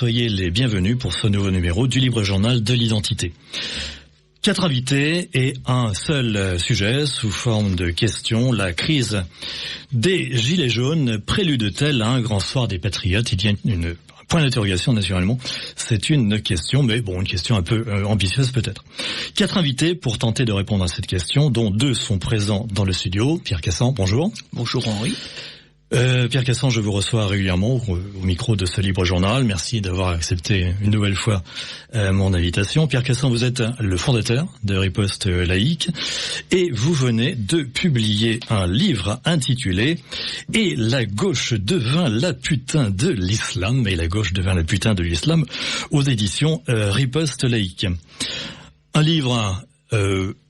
soyez les bienvenus pour ce nouveau numéro du Libre Journal de l'Identité. 4 invités et un seul sujet sous forme de questions. La crise des Gilets jaunes prélude-t-elle à un grand soir des patriotes? Il y a un point d'interrogation naturellement. C'est une question, mais bon, une question un peu ambitieuse peut-être. 4 invités pour tenter de répondre à cette question, dont 2 sont présents dans le studio. Pierre Cassan, bonjour. Bonjour Henri. Pierre Cassan, je vous reçois régulièrement au micro de ce Libre Journal. Merci d'avoir accepté une nouvelle fois mon invitation. Pierre Cassan, vous êtes le fondateur de Riposte Laïque et vous venez de publier un livre intitulé « Et la gauche devint la putain de l'islam » et la gauche devint la putain de l'islam aux éditions Riposte Laïque. Un livre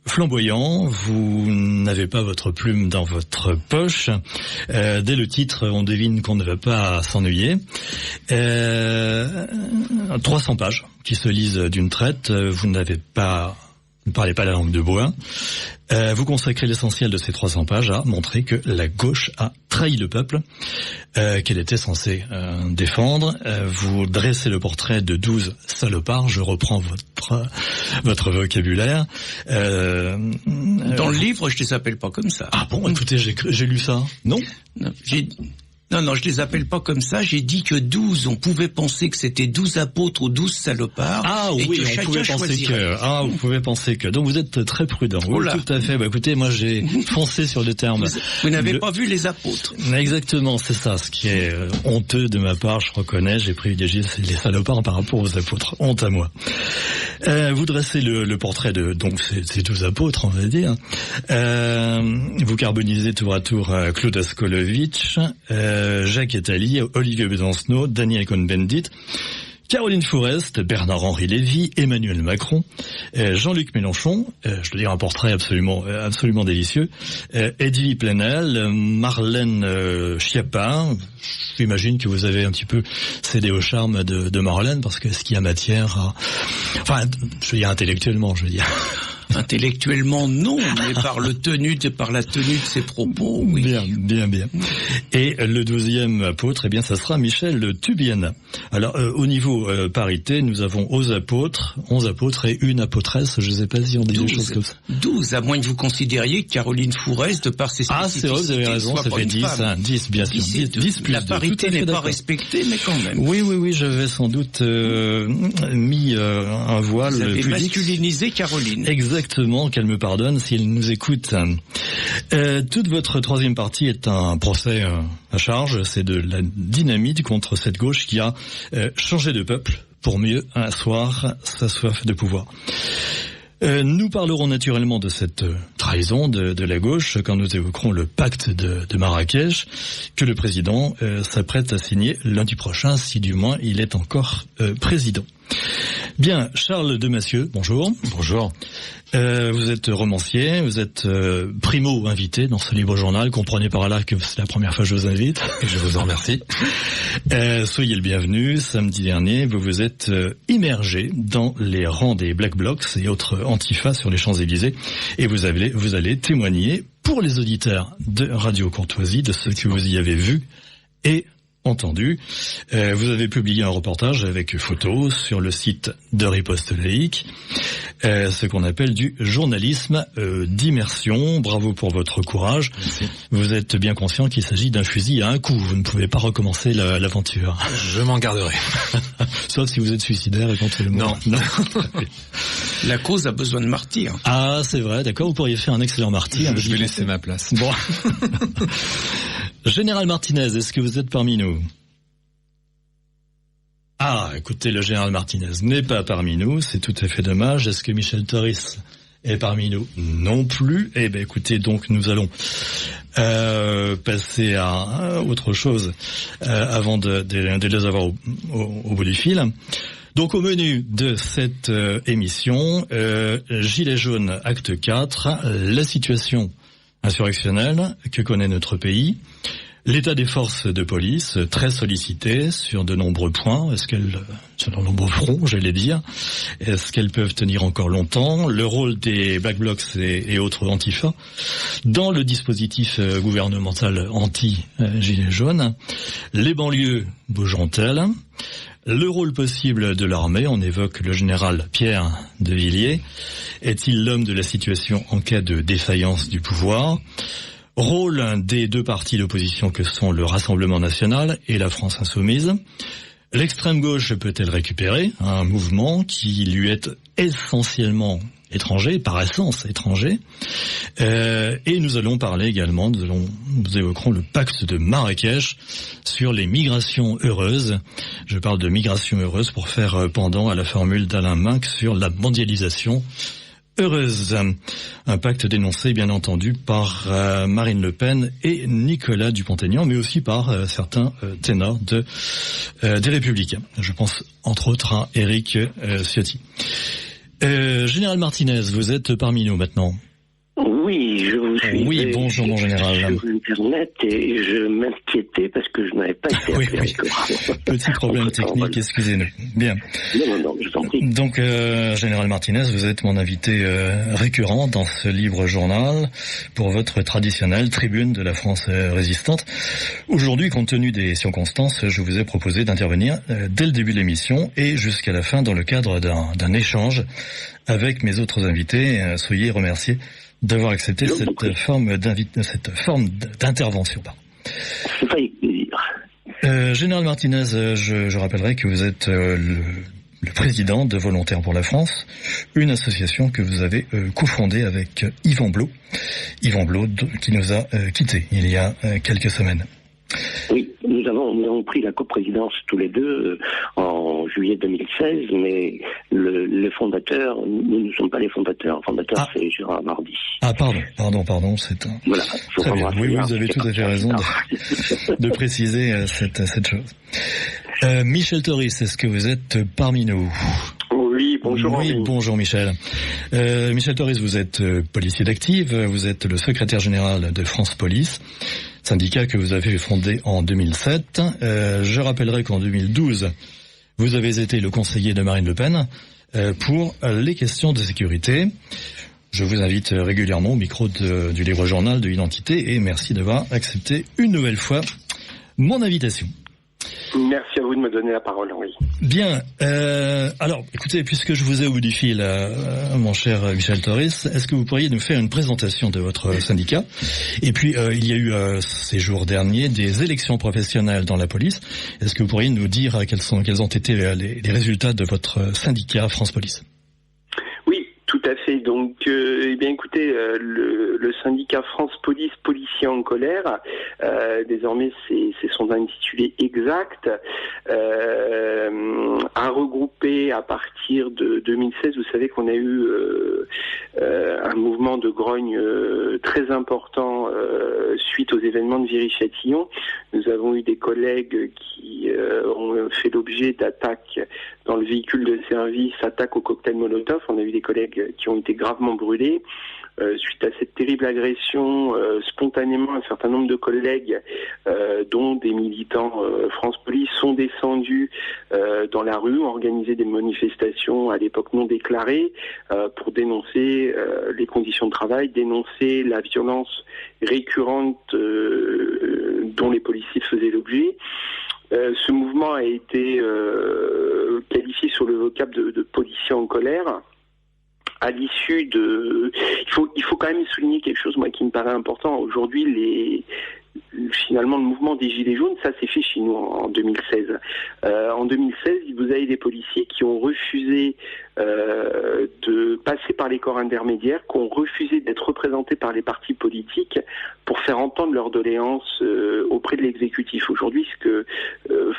flamboyant, vous n'avez pas votre plume dans votre poche. Dès le titre, on devine qu'on ne va pas s'ennuyer. 300 pages qui se lisent d'une traite. Vous ne parlez pas la langue de bois. Vous consacrez l'essentiel de ces 300 pages à montrer que la gauche a trahi le peuple qu'elle était censée défendre. Vous dressez le portrait de 12 salopards. Je reprends votre vocabulaire. Dans le livre, je les appelle pas comme ça. Ah bon, écoutez, j'ai lu ça. Non, Non, je les appelle pas comme ça. J'ai dit que 12, on pouvait penser que c'était 12 apôtres ou 12 salopards. Ah et oui, que on pouvait penser que. Ah, vous pouvez penser que. Donc vous êtes très prudent. Oui, tout à fait. Bah écoutez, moi j'ai foncé sur le terme. Vous n'avez pas vu les apôtres. Exactement, c'est ça. Ce qui est honteux de ma part, je reconnais. J'ai privilégié les salopards par rapport aux apôtres. Honte à moi. Vous dressez le portrait de donc ces 12 apôtres, on va dire. Vous carbonisez tour à tour Claude Askolovitch, Jacques Attali, Olivier Besancenot, Daniel Cohn-Bendit, Caroline Fourest, Bernard-Henri Lévy, Emmanuel Macron, Jean-Luc Mélenchon, je dois dire un portrait absolument délicieux, Edwy Plenel, Marlène Schiappa. J'imagine que vous avez un petit peu cédé au charme de Marlène, parce que ce qui a matière à... Enfin, je veux dire intellectuellement, je veux dire... Intellectuellement, non, mais par la tenue de ses propos, oui. Bien. Et le 12e apôtre, eh bien, ça sera Michel Tubiana. Alors, au niveau parité, nous avons 11 apôtres et une apôtresse. Je ne sais pas si on dit des choses comme ça. 12, à moins que vous considériez que Caroline Fourest, de par ses spécificités... Ah, c'est vrai, vous avez raison, ça fait 10, 10, bien sûr. 10 plus la parité n'est pas respectée, mais quand même. Oui, j'avais sans doute mis un voile vous avez pudique. Masculinisé Caroline. Exactement, qu'elle me pardonne si elle nous écoute. Toute votre 3e partie est un procès à charge. C'est de la dynamite contre cette gauche qui a changé de peuple pour mieux asseoir sa soif de pouvoir. Nous parlerons naturellement de cette trahison de la gauche quand nous évoquerons le pacte de Marrakech que le président s'apprête à signer lundi prochain, si du moins il est encore président. Bien, Charles Demassieux, bonjour. Bonjour. Vous êtes romancier, vous êtes primo invité dans ce Libre Journal. Comprenez par là que c'est la première fois que je vous invite. Et je vous en remercie. Soyez le bienvenu. Samedi dernier, vous vous êtes immergé dans les rangs des Black Blocs et autres antifas sur les Champs-Élysées. Et vous allez témoigner pour les auditeurs de Radio Courtoisie de ce que vous y avez vu et entendu. Vous avez publié un reportage avec photos sur le site de Riposte Laïque, ce qu'on appelle du journalisme d'immersion. Bravo pour votre courage. Merci. Vous êtes bien conscient qu'il s'agit d'un fusil à un coup. Vous ne pouvez pas recommencer l'aventure. Je m'en garderai. Sauf si vous êtes suicidaire éventuellement. Non. La cause a besoin de martyrs. Ah, c'est vrai, d'accord. Vous pourriez faire un excellent martyr. Je vais laisser ma place. Bon. Général Martinez, est-ce que vous êtes parmi nous? Ah, écoutez, le général Martinez n'est pas parmi nous, c'est tout à fait dommage. Est-ce que Michel Torris est parmi nous? Non plus. Eh bien, écoutez, donc nous allons passer à autre chose avant de les avoir au bout du fil. Donc au menu de cette émission, Gilets jaunes, acte 4, la situation insurrectionnelle que connaît notre pays, l'état des forces de police, très sollicité sur de nombreux points, sur de nombreux fronts, j'allais dire, est-ce qu'elles peuvent tenir encore longtemps, le rôle des Black Blocs et autres antifas dans le dispositif gouvernemental anti-Gilets jaunes, les banlieues bougeront-elles, Le rôle possible de l'armée, on évoque le général Pierre de Villiers. Est-il l'homme de la situation en cas de défaillance du pouvoir ? Rôle des deux partis d'opposition que sont le Rassemblement national et la France insoumise. L'extrême gauche peut-elle récupérer un mouvement qui lui est essentiellement étranger, par essence étranger. Et nous allons parler également, nous évoquerons le pacte de Marrakech sur les migrations heureuses. Je parle de migration heureuse pour faire pendant à la formule d'Alain Minc sur la mondialisation heureuse. Un pacte dénoncé, bien entendu, par Marine Le Pen et Nicolas Dupont-Aignan, mais aussi par certains ténors des Républicains. Je pense, entre autres, à Éric Ciotti. Général Martinez, vous êtes parmi nous maintenant. Oui, je vous suis. Oui, bonjour mon général. Sur Internet et je m'inquiétais parce que je n'avais pas été appelé. Petit problème technique, excusez-nous. Bien. Non, je t'en prie. Donc, Général Martinez, vous êtes mon invité récurrent dans ce livre journal pour votre traditionnelle tribune de la France résistante. Aujourd'hui, compte tenu des circonstances, je vous ai proposé d'intervenir dès le début de l'émission et jusqu'à la fin dans le cadre d'un échange avec mes autres invités. Soyez remerciés d'avoir accepté cette forme d'intervention. C'est pas avec plaisir. Général Martinez, je rappellerai que vous êtes le président de Volontaires pour la France, une association que vous avez cofondée avec Yvan Blot. Yvan Blot qui nous a quittés il y a quelques semaines. Oui, nous avons pris la coprésidence tous les deux en juillet 2016, mais le fondateur, nous ne sommes pas les fondateurs. Le fondateur, c'est Gérard Mardy. Ah, pardon, c'est un... Voilà. Très bien, oui, vous avez tout à fait raison de préciser cette chose. Michel Thoris, est-ce que vous êtes parmi nous ? Oui, bonjour. Oui, bonjour Michel. Michel Thoris, vous êtes policier d'active, vous êtes le secrétaire général de France Police, syndicat que vous avez fondé en 2007. Je rappellerai qu'en 2012, vous avez été le conseiller de Marine Le Pen pour les questions de sécurité. Je vous invite régulièrement au micro du livre journal de l'identité et merci d'avoir accepté une nouvelle fois mon invitation. Merci à vous de me donner la parole, oui. Bien. Alors, écoutez, puisque je vous ai au bout du fil, mon cher Michel Thoris, est-ce que vous pourriez nous faire une présentation de votre syndicat ? Et puis, il y a eu ces jours derniers des élections professionnelles dans la police. Est-ce que vous pourriez nous dire quels ont été les résultats de votre syndicat France Police ? Oui, tout à fait. Donc, écoutez, le syndicat France Police, policiers en colère, désormais c'est son intitulé exact, a regroupé à partir de 2016, vous savez qu'on a eu un mouvement de grogne très important suite aux événements de Viry-Châtillon. Nous avons eu des collègues qui ont fait l'objet d'attaques dans le véhicule de service, attaques au cocktail Molotov. On a eu des collègues qui ont été gravement brûlés. Suite à cette terrible agression, spontanément, un certain nombre de collègues, dont des militants France Police, sont descendus dans la rue, ont organisé des manifestations à l'époque non déclarées pour dénoncer les conditions de travail, dénoncer la violence récurrente dont les policiers faisaient l'objet. Ce mouvement a été qualifié sur le vocable de policiers en colère. À l'issue de... Il faut quand même souligner quelque chose, moi, qui me paraît important. Aujourd'hui, finalement, le mouvement des Gilets jaunes, ça s'est fait chez nous en 2016. En 2016, vous avez des policiers qui ont refusé de passer par les corps intermédiaires, qui ont refusé d'être représentés par les partis politiques pour faire entendre leurs doléances auprès de l'exécutif. Aujourd'hui, ce que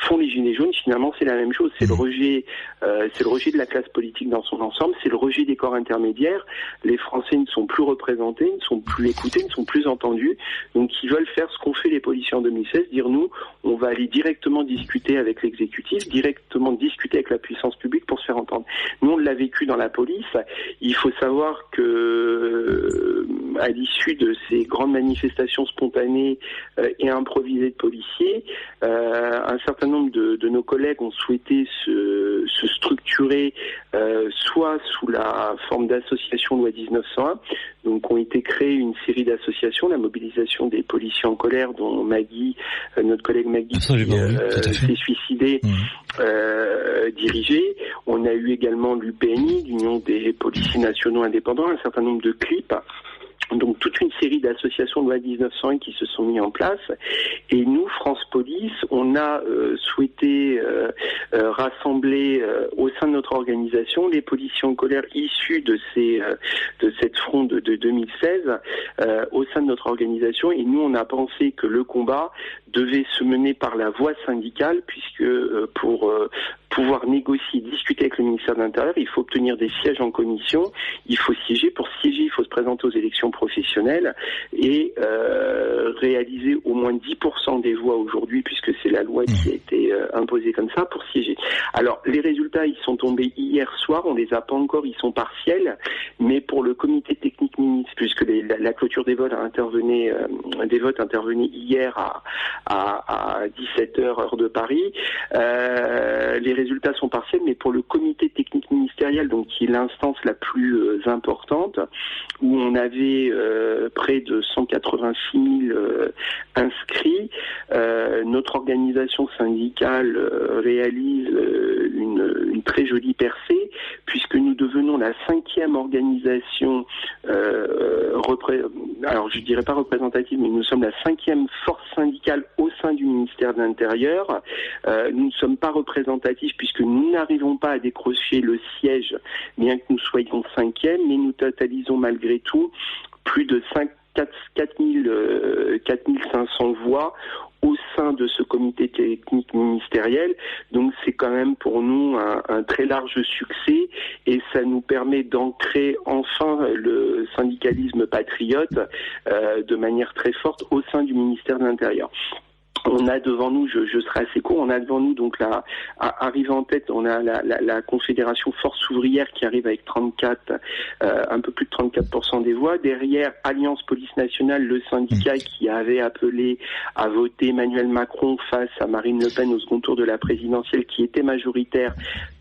font les Gilets jaunes, finalement, c'est la même chose. C'est le rejet de la classe politique dans son ensemble, c'est le rejet des corps intermédiaires. Les Français ne sont plus représentés, ne sont plus écoutés, ne sont plus entendus. Donc, ils veulent faire ce qu'ont fait les policiers en 2016, dire nous, on va aller directement discuter avec l'exécutif, directement discuter avec la puissance publique pour se faire entendre. Nous, on l'a vécu dans la police. Il faut savoir que à l'issue de ces grandes manifestations spontanées et improvisées de policiers, un certain nombre de nos collègues ont souhaité se se structurer soit sous la forme d'association loi 1901, donc ont été créées une série d'associations, la mobilisation des policiers en colère, dont Maggie, notre collègue Maggie, s'est suicidée, dirigée. On a eu également l'UPNI, l'Union des policiers nationaux indépendants, un certain nombre de clips. Donc toute une série d'associations de loi 1901 qui se sont mis en place, et nous, France Police, on a souhaité rassembler au sein de notre organisation les policiers en colère issus de cette fronde de 2016 au sein de notre organisation, et nous on a pensé que le combat devait se mener par la voie syndicale, puisque pour pouvoir négocier, discuter avec le ministère de l'Intérieur, il faut obtenir des sièges en commission, il faut siéger. Pour siéger, il faut se présenter aux élections professionnelles et réaliser au moins 10% des voix aujourd'hui, puisque c'est la loi qui a été imposée comme ça, pour siéger. Alors, les résultats, ils sont tombés hier soir, on les a pas encore, ils sont partiels, mais pour le comité technique ministre, puisque la clôture des votes intervenait hier à 17h heure de Paris, les résultats sont partiels, mais pour le comité technique ministériel, donc qui est l'instance la plus importante, où on avait près de 186 000 inscrits, notre organisation syndicale réalise une très jolie percée, puisque nous devenons la 5e organisation, alors je dirais pas représentative, mais nous sommes la 5e force syndicale au sein du ministère de l'Intérieur. Nous ne sommes pas représentatifs puisque nous n'arrivons pas à décrocher le siège, bien que nous soyons 5e, mais nous totalisons malgré tout plus de 4500 voix au sein de ce comité technique ministériel. Donc c'est quand même pour nous un très large succès, et ça nous permet d'ancrer enfin le syndicalisme patriote de manière très forte au sein du ministère de l'Intérieur. On a devant nous, je serai assez court, on a devant nous donc arrive en tête, on a la Confédération Force Ouvrière qui arrive avec un peu plus de 34% des voix. Derrière, Alliance Police Nationale, le syndicat qui avait appelé à voter Emmanuel Macron face à Marine Le Pen au second tour de la présidentielle, qui était majoritaire,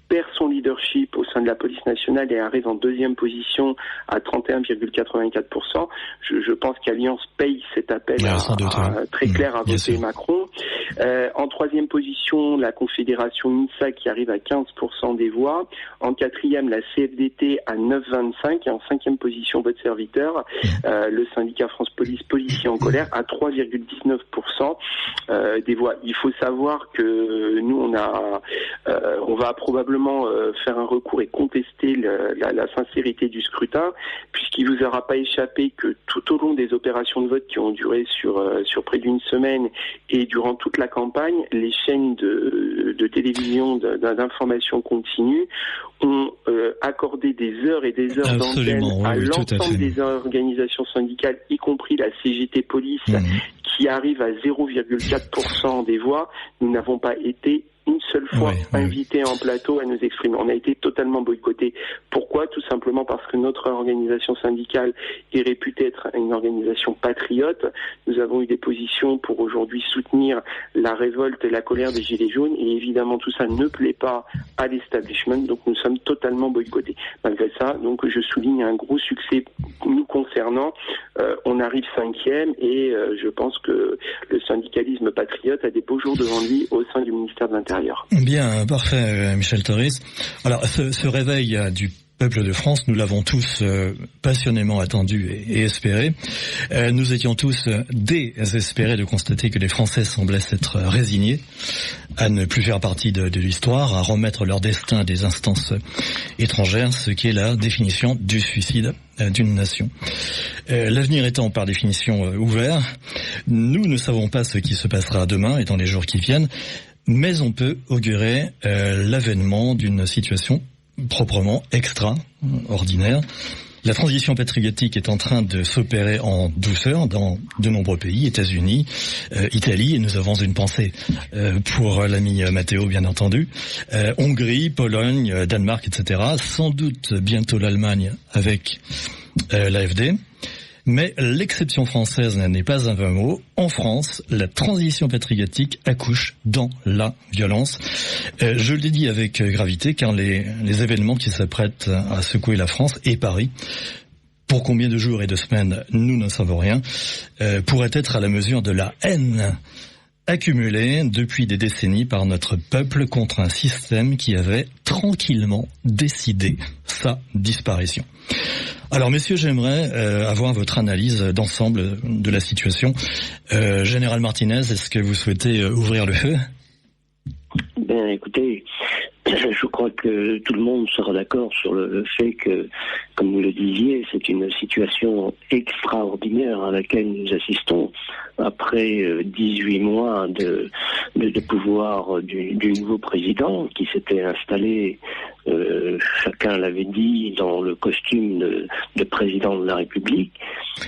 perd son leadership au sein de la police nationale et arrive en 2e position à 31,84%. Je pense qu'Alliance paye cet appel très clair à voter Macron. En 3e position, la Confédération UNISA qui arrive à 15% des voix. En 4e, la CFDT à 9,25%. Et en 5e position, votre serviteur, le syndicat France Police, policiers en colère, à 3,19% des voix. Il faut savoir que nous, on va probablement faire un recours et contester la sincérité du scrutin, puisqu'il vous aura pas échappé que tout au long des opérations de vote qui ont duré sur près d'une semaine et durant toute la campagne, les chaînes de télévision d'information continue ont accordé des heures et des heures d'antenne à l'ensemble des organisations syndicales, y compris la CGT Police, qui arrive à 0,4% des voix. Nous n'avons pas été une seule fois invité en plateau à nous exprimer. On a été totalement boycottés. Pourquoi ? Tout simplement parce que notre organisation syndicale est réputée être une organisation patriote. Nous avons eu des positions pour aujourd'hui soutenir la révolte et la colère des Gilets jaunes, et évidemment tout ça ne plaît pas à l'establishment, donc nous sommes totalement boycottés. Malgré ça, donc je souligne un gros succès nous concernant. On arrive 5e, et je pense que le syndicalisme patriote a des beaux jours devant lui au sein du ministère de l'Intérieur. Bien, parfait, Michel Toris. Alors, ce réveil du peuple de France, nous l'avons tous passionnément attendu et espéré. Nous étions tous désespérés de constater que les Français semblaient s'être résignés à ne plus faire partie de l'histoire, à remettre leur destin à des instances étrangères, ce qui est la définition du suicide d'une nation. L'avenir étant par définition ouvert, nous ne savons pas ce qui se passera demain et dans les jours qui viennent, mais on peut augurer l'avènement d'une situation proprement extraordinaire. La transition patriotique est en train de s'opérer en douceur dans de nombreux pays, États-Unis, Italie, et nous avons une pensée pour l'ami Matteo, bien entendu, Hongrie, Pologne, Danemark, etc. Sans doute bientôt l'Allemagne avec l'AfD. Mais l'exception française n'est pas un vain mot. En France, la transition patriotique accouche dans la violence. Je le dis avec gravité car les événements qui s'apprêtent à secouer la France et Paris, pour combien de jours et de semaines, nous ne savons rien, pourraient être à la mesure de la haine accumulée depuis des décennies par notre peuple contre un système qui avait tranquillement décidé sa disparition. Alors messieurs, j'aimerais avoir votre analyse d'ensemble de la situation. Général Martinez, est-ce que vous souhaitez ouvrir le feu ? Ben écoutez, je crois que tout le monde sera d'accord sur le fait que, comme vous le disiez, c'est une situation extraordinaire à laquelle nous assistons après 18 mois de pouvoir du nouveau président qui s'était installé, chacun l'avait dit, dans le costume de président de la République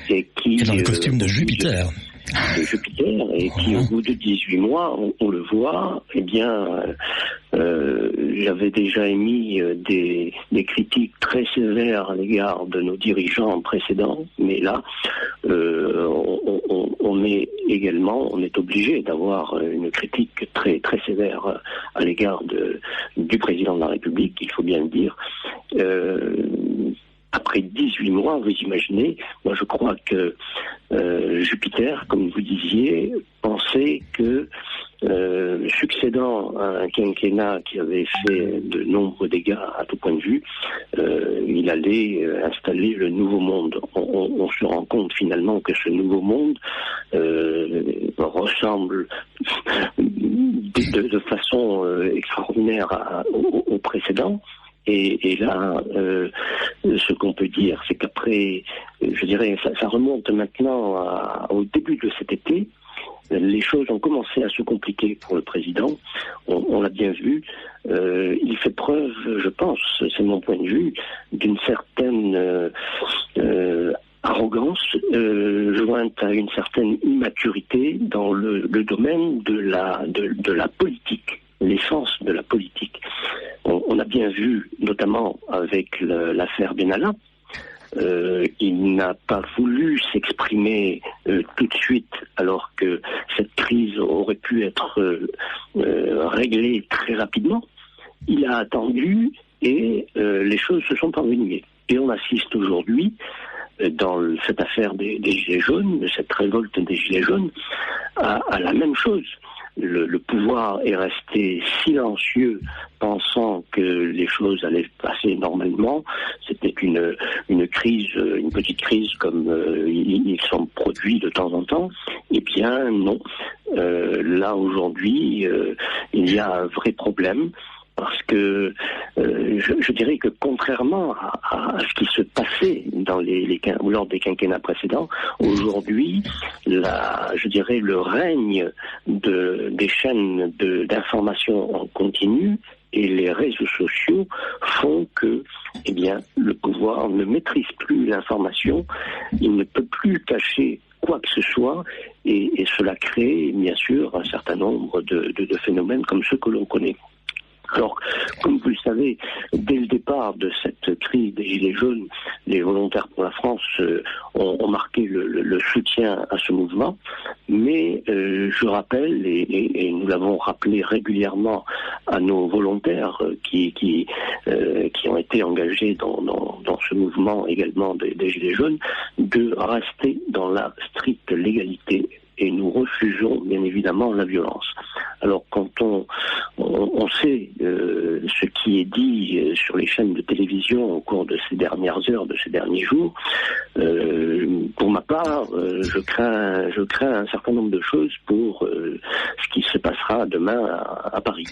et qui... C'est dans le costume de Jupiter. Et qui au bout de 18 mois, on le voit, eh bien, j'avais déjà émis des critiques très sévères à l'égard de nos dirigeants précédents, mais là, on est obligé d'avoir une critique très très sévère à l'égard du président de la République, il faut bien le dire. Après 18 mois, vous imaginez, moi je crois que Jupiter, comme vous disiez, pensait que succédant à un quinquennat qui avait fait de nombreux dégâts à tout point de vue, il allait installer le nouveau monde. On se rend compte finalement que ce nouveau monde ressemble de façon extraordinaire au précédent. Et là, ce qu'on peut dire, c'est qu'après, je dirais, ça remonte maintenant au début de cet été, les choses ont commencé à se compliquer pour le président. On l'a bien vu. Il fait preuve, je pense, c'est mon point de vue, d'une certaine arrogance jointe à une certaine immaturité dans le domaine de la politique, l'essence de la politique. On a bien vu, notamment avec l'affaire Benalla, il n'a pas voulu s'exprimer tout de suite, alors que cette crise aurait pu être réglée très rapidement. Il a attendu et les choses se sont envenimées. Et on assiste aujourd'hui, dans cette affaire des Gilets jaunes, de cette révolte des Gilets jaunes, à la même chose. Le pouvoir est resté silencieux, pensant que les choses allaient passer normalement. C'était une crise, une petite crise comme ils sont produits de temps en temps. Eh bien non. Là aujourd'hui, il y a un vrai problème. Parce que je dirais que contrairement à ce qui se passait lors des quinquennats précédents, aujourd'hui, je dirais le règne des chaînes d'information en continu et les réseaux sociaux font que, eh bien, le pouvoir ne maîtrise plus l'information, il ne peut plus cacher quoi que ce soit, et cela crée, bien sûr, un certain nombre de phénomènes comme ceux que l'on connaît. Alors, comme vous le savez, dès le départ de cette crise des Gilets jaunes, les volontaires pour la France ont marqué le soutien à ce mouvement. Mais je rappelle, et nous l'avons rappelé régulièrement à nos volontaires qui ont été engagés dans ce mouvement également des Gilets jaunes, de rester dans la stricte légalité. Et nous refusons bien évidemment la violence. Alors quand on sait ce qui est dit sur les chaînes de télévision au cours de ces dernières heures, de ces derniers jours, pour ma part, je crains un certain nombre de choses pour ce qui se passera demain à Paris.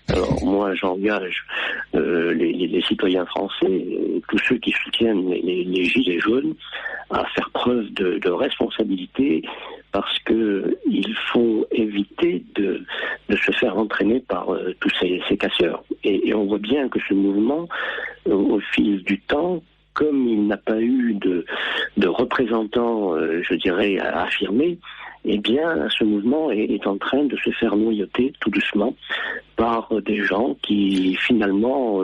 Alors moi j'engage les citoyens français, tous ceux qui soutiennent les Gilets jaunes, à faire preuve de responsabilité, parce que il faut éviter de se faire entraîner par tous ces casseurs. Et on voit bien que ce mouvement, au fil du temps, comme il n'a pas eu de représentants, je dirais, affirmés, eh bien, ce mouvement est en train de se faire noyauter tout doucement par des gens qui finalement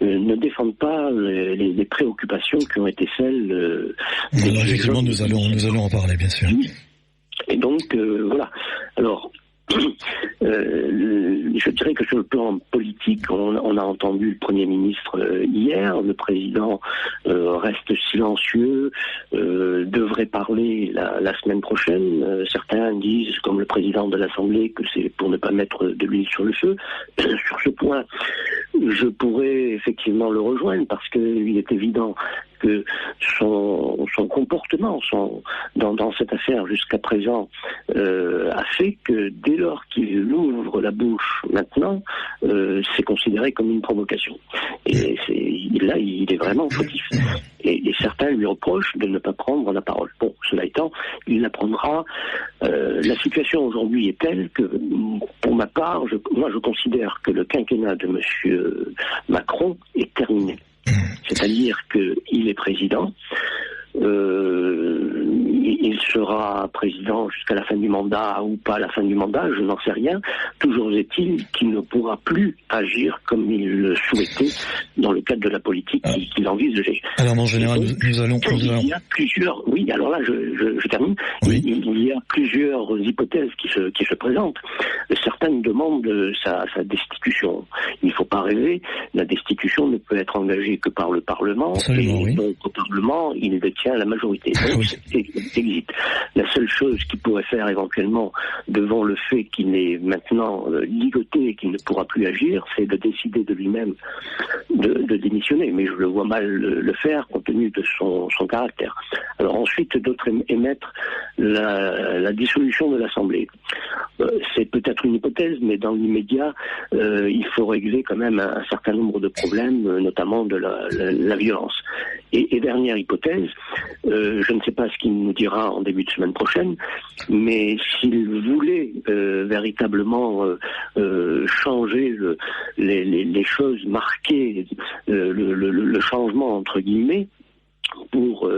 ne défendent pas les préoccupations qui ont été celles. Alors, effectivement, nous allons en parler, bien sûr. Et donc voilà. Alors. Je dirais que sur le plan politique, on a entendu le Premier ministre hier, le président reste silencieux, devrait parler la semaine prochaine. Certains disent, comme le président de l'Assemblée, que c'est pour ne pas mettre de l'huile sur le feu. Sur ce point, je pourrais effectivement le rejoindre parce qu'il est évident que son comportement dans cette affaire jusqu'à présent a fait que dès lors qu'il ouvre la bouche maintenant, c'est considéré comme une provocation. Et là, il est vraiment fautif. Et certains lui reprochent de ne pas prendre la parole. Bon, cela étant, il la prendra. La situation aujourd'hui est telle que, pour ma part, moi je considère que le quinquennat de M. Macron est terminé. C'est-à-dire qu'il est président, il sera président jusqu'à la fin du mandat ou pas à la fin du mandat, je n'en sais rien. Toujours est-il qu'il ne pourra plus agir comme il le souhaitait dans le cadre de la politique qu'il envisageait. Alors, mon général, nous allons... Il y a plusieurs... Oui, alors là, je termine. Oui. Il y a plusieurs hypothèses qui se présentent. Certaines demandent sa destitution. Il ne faut pas rêver. La destitution ne peut être engagée que par le Parlement. Absolument, et donc, au Parlement, il détient la majorité. Donc, existe. La seule chose qu'il pourrait faire éventuellement devant le fait qu'il est maintenant ligoté et qu'il ne pourra plus agir, c'est de décider de lui-même de démissionner. Mais je le vois mal le faire compte tenu de son caractère. Alors ensuite, d'autres émettent la dissolution de l'Assemblée. C'est peut-être une hypothèse, mais dans l'immédiat, il faut régler quand même un certain nombre de problèmes, notamment de la violence. Et dernière hypothèse, je ne sais pas ce qu'il nous dira en début de semaine prochaine, mais s'il voulait véritablement changer les choses, marquer le changement entre guillemets, pour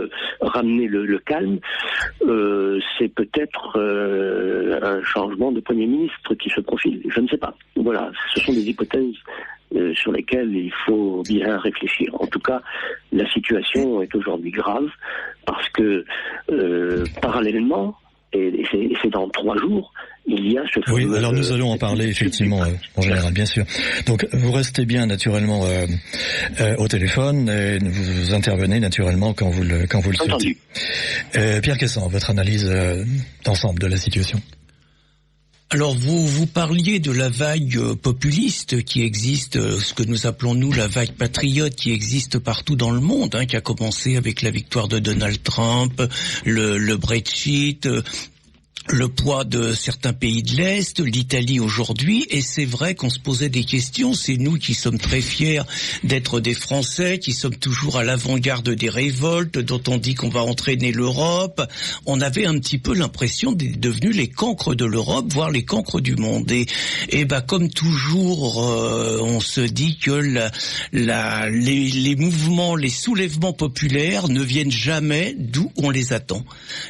ramener le calme, c'est peut-être un changement de Premier ministre qui se profile. Je ne sais pas. Voilà, ce sont des hypothèses sur lesquelles il faut bien réfléchir. En tout cas, la situation est aujourd'hui grave parce que parallèlement, et c'est dans 3 jours, il y a ce fameux... Oui, alors nous allons en parler effectivement, en général, bien sûr. Donc vous restez bien naturellement au téléphone et vous intervenez naturellement quand vous le souhaitez. Pierre Caissan, votre analyse d'ensemble de la situation. Alors vous parliez de la vague populiste qui existe, ce que nous appelons nous la vague patriote qui existe partout dans le monde, qui a commencé avec la victoire de Donald Trump, le Brexit, le poids de certains pays de l'Est, l'Italie aujourd'hui, et c'est vrai qu'on se posait des questions. C'est nous qui sommes très fiers d'être des Français, qui sommes toujours à l'avant-garde des révoltes, dont on dit qu'on va entraîner l'Europe. On avait un petit peu l'impression d'être devenus les cancres de l'Europe, voire les cancres du monde. Et comme toujours, on se dit que les mouvements, les soulèvements populaires ne viennent jamais d'où on les attend.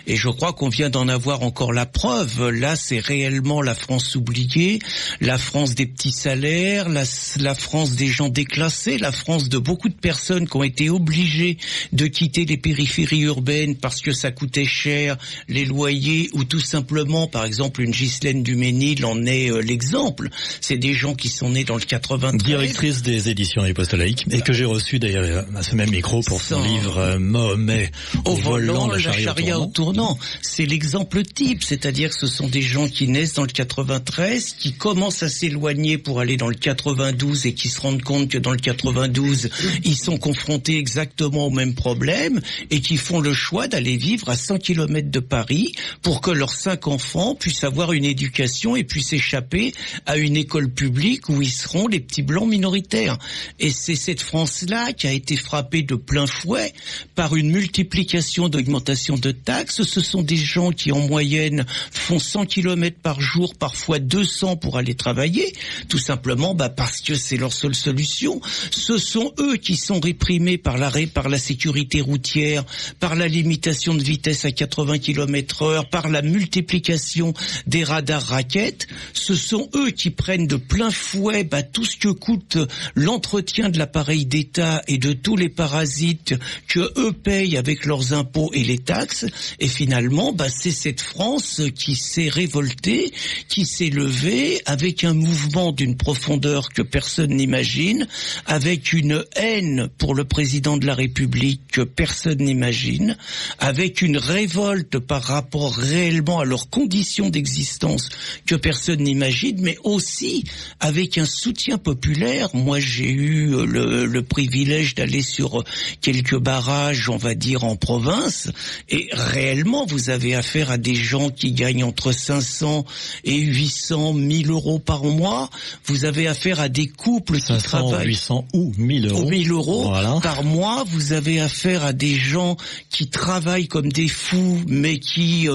Et je crois qu'on vient d'en avoir encore la preuve. Là, c'est réellement la France oubliée, la France des petits salaires, la France des gens déclassés, la France de beaucoup de personnes qui ont été obligées de quitter les périphéries urbaines parce que ça coûtait cher, les loyers, ou tout simplement, par exemple, une Ghislaine Duménil en est l'exemple. C'est des gens qui sont nés dans le 93. Directrice des éditions Apostolaïques, et que j'ai reçu d'ailleurs à ce même micro pour son livre Mahomet au volant, la charia au tournant. C'est l'exemple type. C'est-à-dire que ce sont des gens qui naissent dans le 93, qui commencent à s'éloigner pour aller dans le 92 et qui se rendent compte que dans le 92, ils sont confrontés exactement au même problème et qui font le choix d'aller vivre à 100 km de Paris pour que leurs 5 enfants puissent avoir une éducation et puissent échapper à une école publique où ils seront les petits blancs minoritaires. Et c'est cette France-là qui a été frappée de plein fouet par une multiplication d'augmentation de taxes. Ce sont des gens qui, en moyenne, jeunes font 100 km par jour, parfois 200 pour aller travailler, tout simplement parce que c'est leur seule solution. Ce sont eux qui sont réprimés par la sécurité routière, par la limitation de vitesse à 80 km/h, par la multiplication des radars raquettes. Ce sont eux qui prennent de plein fouet tout ce que coûte l'entretien de l'appareil d'État et de tous les parasites que eux payent avec leurs impôts et les taxes. Et finalement, c'est cette France qui s'est révoltée, qui s'est levée avec un mouvement d'une profondeur que personne n'imagine, avec une haine pour le président de la République que personne n'imagine, avec une révolte par rapport réellement à leurs conditions d'existence que personne n'imagine, mais aussi avec un soutien populaire. Moi, j'ai eu le privilège d'aller sur quelques barrages, on va dire, en province, et réellement, vous avez affaire à des gens qui gagnent entre 500 et 800 000 euros par mois. Vous avez affaire à des couples qui travaillent 800 ou 1000 euros. 1000 euros voilà. Par mois. Vous avez affaire à des gens qui travaillent comme des fous, mais qui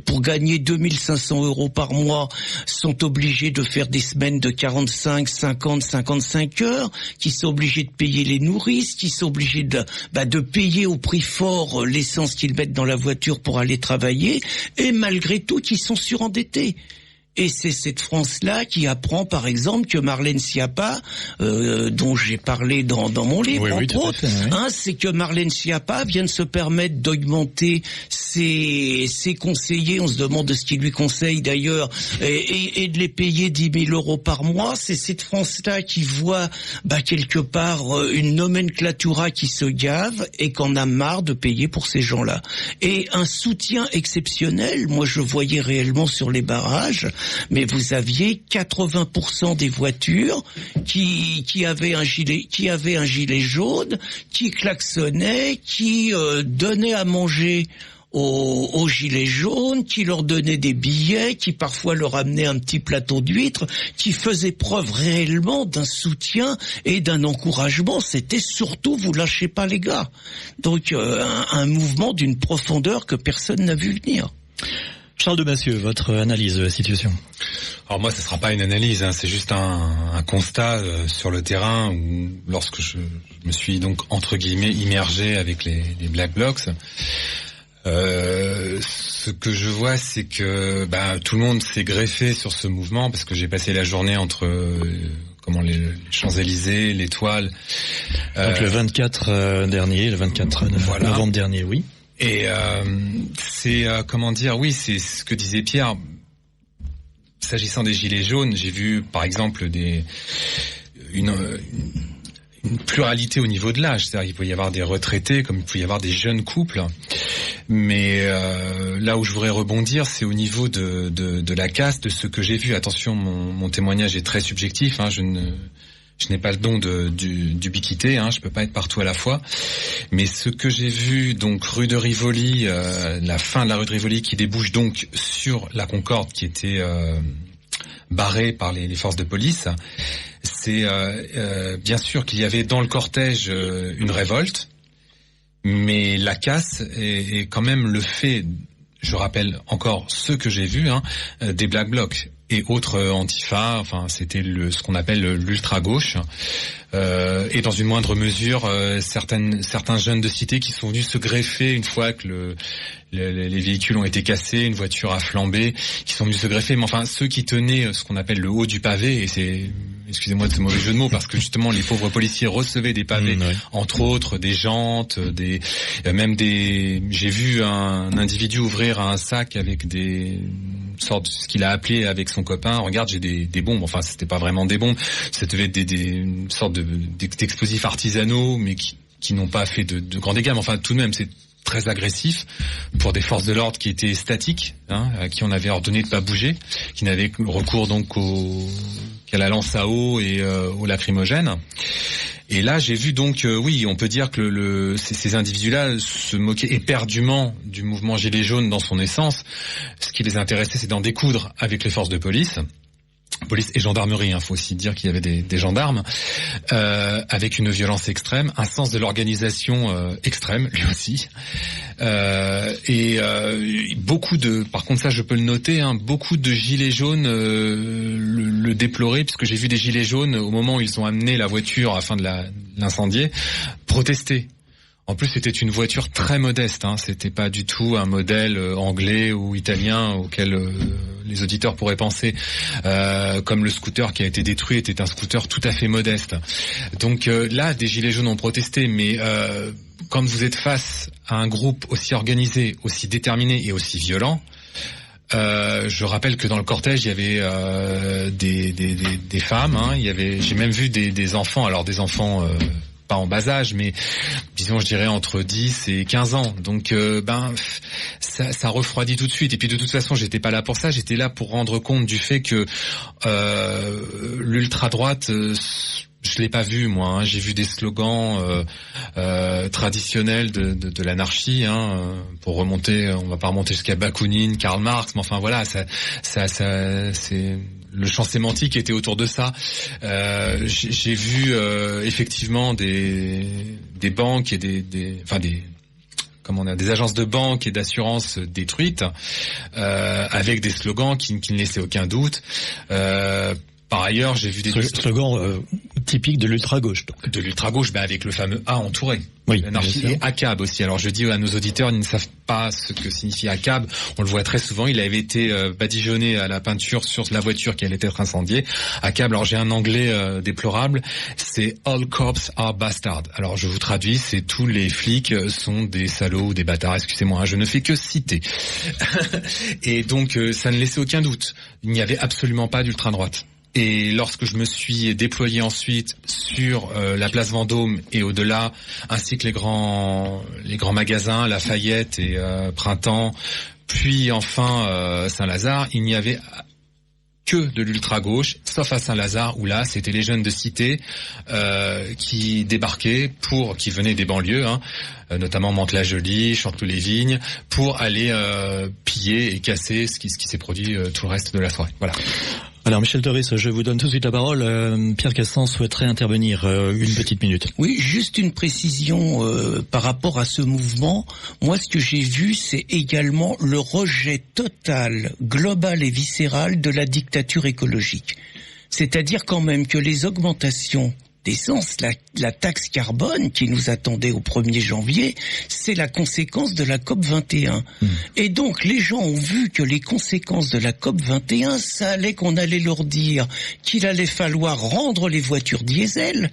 pour gagner 2500 euros par mois, sont obligés de faire des semaines de 45, 50, 55 heures, qui sont obligés de payer les nourrices, qui sont obligés de payer au prix fort l'essence qu'ils mettent dans la voiture pour aller travailler, et malgré tout, qui sont surendettés. Et c'est cette France-là qui apprend, par exemple, que Marlène Schiappa, dont j'ai parlé dans mon livre, entre autres, c'est que Marlène Schiappa vient de se permettre d'augmenter ses conseillers, on se demande de ce qu'il lui conseille d'ailleurs, et de les payer 10 000 euros par mois. C'est cette France-là qui voit quelque part une nomenclatura qui se gave et qu'on a marre de payer pour ces gens-là. Et un soutien exceptionnel, moi je voyais réellement sur les barrages, mais vous aviez 80% des voitures qui avaient un gilet jaune, qui klaxonnaient, qui donnaient à manger aux gilets jaunes, qui leur donnaient des billets, qui parfois leur amenaient un petit plateau d'huîtres, qui faisaient preuve réellement d'un soutien et d'un encouragement. C'était surtout, vous lâchez pas les gars. Donc un mouvement d'une profondeur que personne n'a vu venir. Charles de Massieu, votre analyse de la situation. Alors moi, ce sera pas une analyse, c'est juste un constat sur le terrain où, lorsque je me suis donc entre guillemets immergé avec les Black Blocs, ce que je vois, c'est que tout le monde s'est greffé sur ce mouvement parce que j'ai passé la journée entre les Champs-Élysées, l'Étoile. Donc le 24 dernier, le 24 novembre dernier, oui. Et c'est c'est ce que disait Pierre. S'agissant des gilets jaunes, j'ai vu par exemple une pluralité au niveau de l'âge. C'est-à-dire qu'il peut y avoir des retraités comme il peut y avoir des jeunes couples. Mais là où je voudrais rebondir, c'est au niveau de la caste, de ce que j'ai vu. Attention, mon témoignage est très subjectif. Je n'ai pas le don d'ubiquité, je peux pas être partout à la fois. Mais ce que j'ai vu, donc rue de Rivoli, la fin de la rue de Rivoli qui débouche donc sur la Concorde qui était barrée par les forces de police, c'est bien sûr qu'il y avait dans le cortège une révolte, mais la casse est quand même le fait, je rappelle encore ce que j'ai vu, des Black Blocs et autres Antifa, c'était ce qu'on appelle l'ultra-gauche, et dans une moindre mesure, certains jeunes de cité qui sont venus se greffer une fois que les véhicules ont été cassés, une voiture a flambé, qui sont venus se greffer, mais ceux qui tenaient ce qu'on appelle le haut du pavé, et c'est, excusez-moi de ce mauvais jeu de mots, parce que justement les pauvres policiers recevaient des pavés, entre autres des jantes, j'ai vu un individu ouvrir un sac avec des sortes de ce qu'il a appelé avec son copain, regarde, j'ai des bombes, c'était pas vraiment des bombes, ça devait être des sortes d'explosifs artisanaux, mais qui n'ont pas fait de grands dégâts, mais tout de même c'est très agressif pour des forces de l'ordre qui étaient statiques, à qui on avait ordonné de pas bouger, qui n'avaient recours donc qu'à la lance à eau et au lacrymogène. Et là, j'ai vu donc, oui, on peut dire que ces individus-là se moquaient éperdument du mouvement Gilets jaunes dans son essence. Ce qui les intéressait, c'est d'en découdre avec les forces de police. police et gendarmerie, faut aussi dire qu'il y avait des gendarmes, avec une violence extrême, un sens de l'organisation extrême, lui aussi, et beaucoup de, par contre ça je peux le noter, beaucoup de gilets jaunes le déploraient, puisque j'ai vu des gilets jaunes au moment où ils ont amené la voiture afin de l'incendier, protester. En plus, c'était une voiture très modeste, c'était pas du tout un modèle anglais ou italien auquel les auditeurs pourraient penser, comme le scooter qui a été détruit était un scooter tout à fait modeste. Donc là, des gilets jaunes ont protesté, mais quand vous êtes face à un groupe aussi organisé, aussi déterminé et aussi violent, je rappelle que dans le cortège, il y avait des femmes, j'ai même vu des enfants, alors des enfants pas en bas âge, mais disons, je dirais entre 10 et 15 ans. Donc, ça refroidit tout de suite. Et puis, de toute façon, j'étais pas là pour ça. J'étais là pour rendre compte du fait que l'ultra-droite, je l'ai pas vu, moi. J'ai vu des slogans traditionnels de l'anarchie. Pour remonter, on va pas remonter jusqu'à Bakounine, Karl Marx, mais enfin voilà, ça c'est le champ sémantique était autour de ça. J'ai vu effectivement des banques et des agences de banque et d'assurance détruites, avec des slogans qui ne laissaient aucun doute. Par ailleurs, j'ai vu des slogans typiques de l'ultra-gauche. Donc. De l'ultra-gauche, avec le fameux A entouré. Oui, l'anarchie et ACAB aussi. Alors je dis à nos auditeurs, ils ne savent pas ce que signifie ACAB. On le voit très souvent. Il avait été badigeonné à la peinture sur la voiture qui allait être incendiée. ACAB, alors j'ai un anglais déplorable, c'est All Cops Are Bastards. Alors je vous traduis, c'est tous les flics sont des salauds ou des bâtards. Excusez-moi, je ne fais que citer. Et donc ça ne laissait aucun doute. Il n'y avait absolument pas d'ultra-droite. Et lorsque je me suis déployé ensuite sur la place Vendôme et au-delà, ainsi que les grands magasins, Lafayette et Printemps, puis enfin Saint-Lazare, il n'y avait que de l'ultra-gauche, sauf à Saint-Lazare où là, c'était les jeunes de cité qui débarquaient qui venaient des banlieues, notamment Mantes-la-Jolie, Chanteloup-les-Vignes, pour aller piller et casser ce qui s'est produit tout le reste de la soirée. Voilà. Alors Michel Toris, je vous donne tout de suite la parole. Pierre Cassan souhaiterait intervenir une petite minute. Oui, juste une précision par rapport à ce mouvement. Moi, ce que j'ai vu, c'est également le rejet total, global et viscéral de la dictature écologique. C'est-à-dire quand même que les augmentations d'essence, la taxe carbone qui nous attendait au 1er janvier, c'est la conséquence de la COP 21. Et donc les gens ont vu que les conséquences de la COP 21, ça allait qu'on allait leur dire qu'il allait falloir rendre les voitures diesel,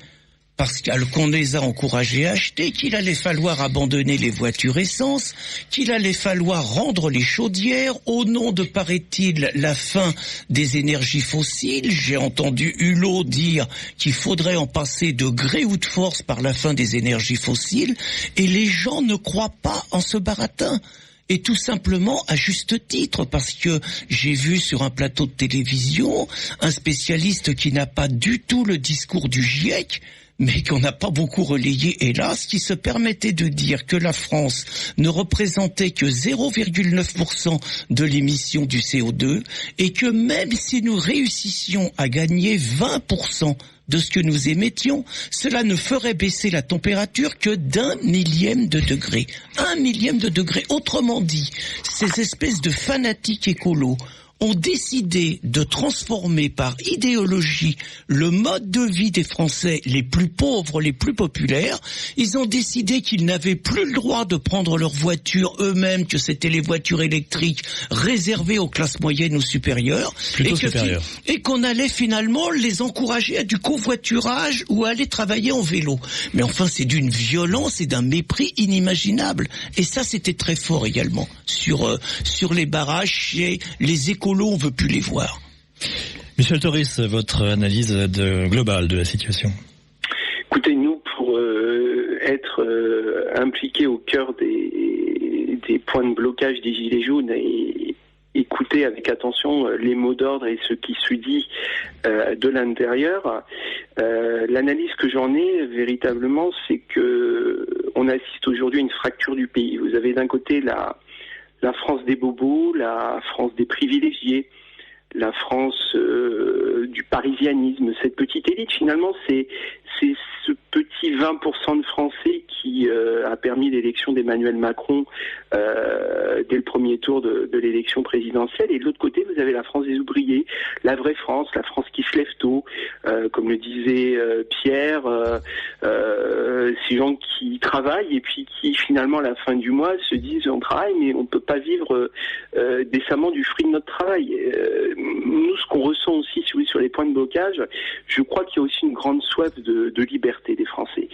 parce qu'on les a encouragés à acheter, qu'il allait falloir abandonner les voitures essence, qu'il allait falloir rendre les chaudières au nom de, paraît-il, la fin des énergies fossiles. J'ai entendu Hulot dire qu'il faudrait en passer de gré ou de force par la fin des énergies fossiles, et les gens ne croient pas en ce baratin. Et tout simplement à juste titre, parce que j'ai vu sur un plateau de télévision un spécialiste qui n'a pas du tout le discours du GIEC, mais qu'on n'a pas beaucoup relayé, hélas, qui se permettait de dire que la France ne représentait que 0,9% de l'émission du CO2 et que même si nous réussissions à gagner 20% de ce que nous émettions, cela ne ferait baisser la température que d'1 millième de degré. 1 millième de degré. Autrement dit, ces espèces de fanatiques écolos ont décidé de transformer par idéologie le mode de vie des Français les plus pauvres, les plus populaires. Ils ont décidé qu'ils n'avaient plus le droit de prendre leur voiture eux-mêmes, que c'était les voitures électriques réservées aux classes moyennes ou supérieures. Et qu'on allait finalement les encourager à du covoiturage ou à aller travailler en vélo. Mais enfin, c'est d'une violence et d'un mépris inimaginable. Et ça, c'était très fort également. Sur les barrages, chez les écolos, on veut plus les voir. Michel Toris, votre analyse globale de la situation. Écoutez, nous, pour être impliqués au cœur des points de blocage des Gilets jaunes et écouter avec attention les mots d'ordre et ce qui se dit de l'intérieur, l'analyse que j'en ai véritablement, c'est que on assiste aujourd'hui à une fracture du pays. Vous avez d'un côté la France des bobos, la France des privilégiés, la France du parisianisme, cette petite élite. Finalement, c'est ce petit 20% de Français qui a permis l'élection d'Emmanuel Macron dès le premier tour de l'élection présidentielle. Et de l'autre côté, vous avez la France des ouvriers, la vraie France, la France qui se lève tôt, comme le disait Pierre, ces gens qui travaillent et puis qui finalement à la fin du mois se disent on travaille mais on ne peut pas vivre décemment du fruit de notre travail. Nous, ce qu'on ressent aussi sur les points de blocage, je crois qu'il y a aussi une grande soif de liberté des Français.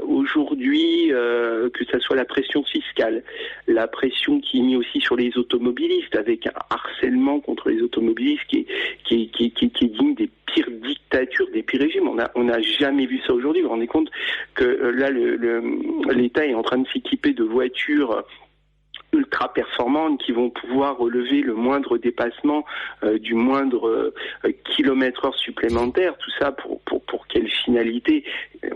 Aujourd'hui, que ça soit la pression fiscale, la pression qui est mise aussi sur les automobilistes, avec un harcèlement contre les automobilistes qui est digne des pires dictatures, des pires régimes. On n'a jamais vu ça aujourd'hui. Vous vous rendez compte que là, l'État est en train de s'équiper de voitures ultra performantes qui vont pouvoir relever le moindre dépassement du moindre kilomètre-heure supplémentaire. Tout ça pour quelle finalité?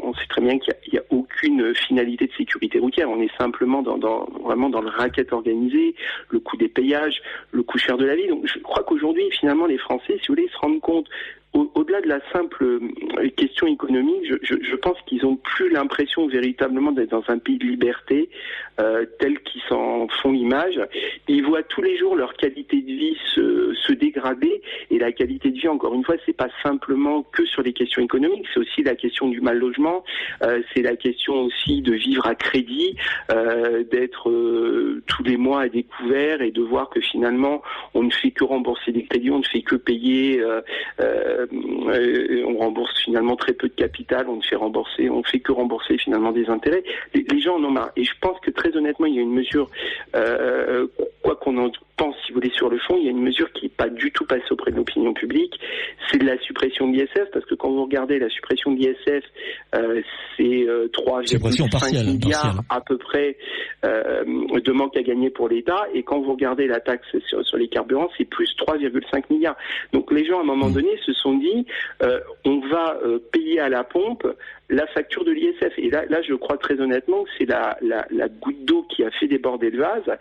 On sait très bien qu'il n'y a aucune finalité de sécurité routière. On est simplement vraiment dans le racket organisé, le coût des péages, le coût cher de la vie. Donc je crois qu'aujourd'hui, finalement, les Français, si vous voulez, se rendent compte, au-delà de la simple question économique, je pense qu'ils n'ont plus l'impression véritablement d'être dans un pays de liberté tel qu'ils s'en font l'image. Ils voient tous les jours leur qualité de vie se dégrader, et la qualité de vie, encore une fois, c'est pas simplement que sur les questions économiques, c'est aussi la question du mal logement, c'est la question aussi de vivre à crédit, d'être tous les mois à découvert et de voir que finalement on ne fait que rembourser des crédits, on ne fait que payer, on rembourse finalement très peu de capital, on fait que rembourser finalement des intérêts. Les gens en ont marre, et je pense que très honnêtement il y a une mesure, quoi qu'on en pense si vous voulez sur le fond, il y a une mesure qui n'est pas du tout passée auprès de l'opinion publique, c'est de la suppression de l'ISF, parce que quand vous regardez la suppression de l'ISF, c'est 3,5 milliards à peu près de manque à gagner pour l'État, et quand vous regardez la taxe sur les carburants, c'est plus 3,5 milliards. Donc les gens à un moment donné se sont dit on va payer à la pompe la facture de l'ISF, et là je crois très honnêtement que c'est la goutte d'eau qui a fait déborder le vase.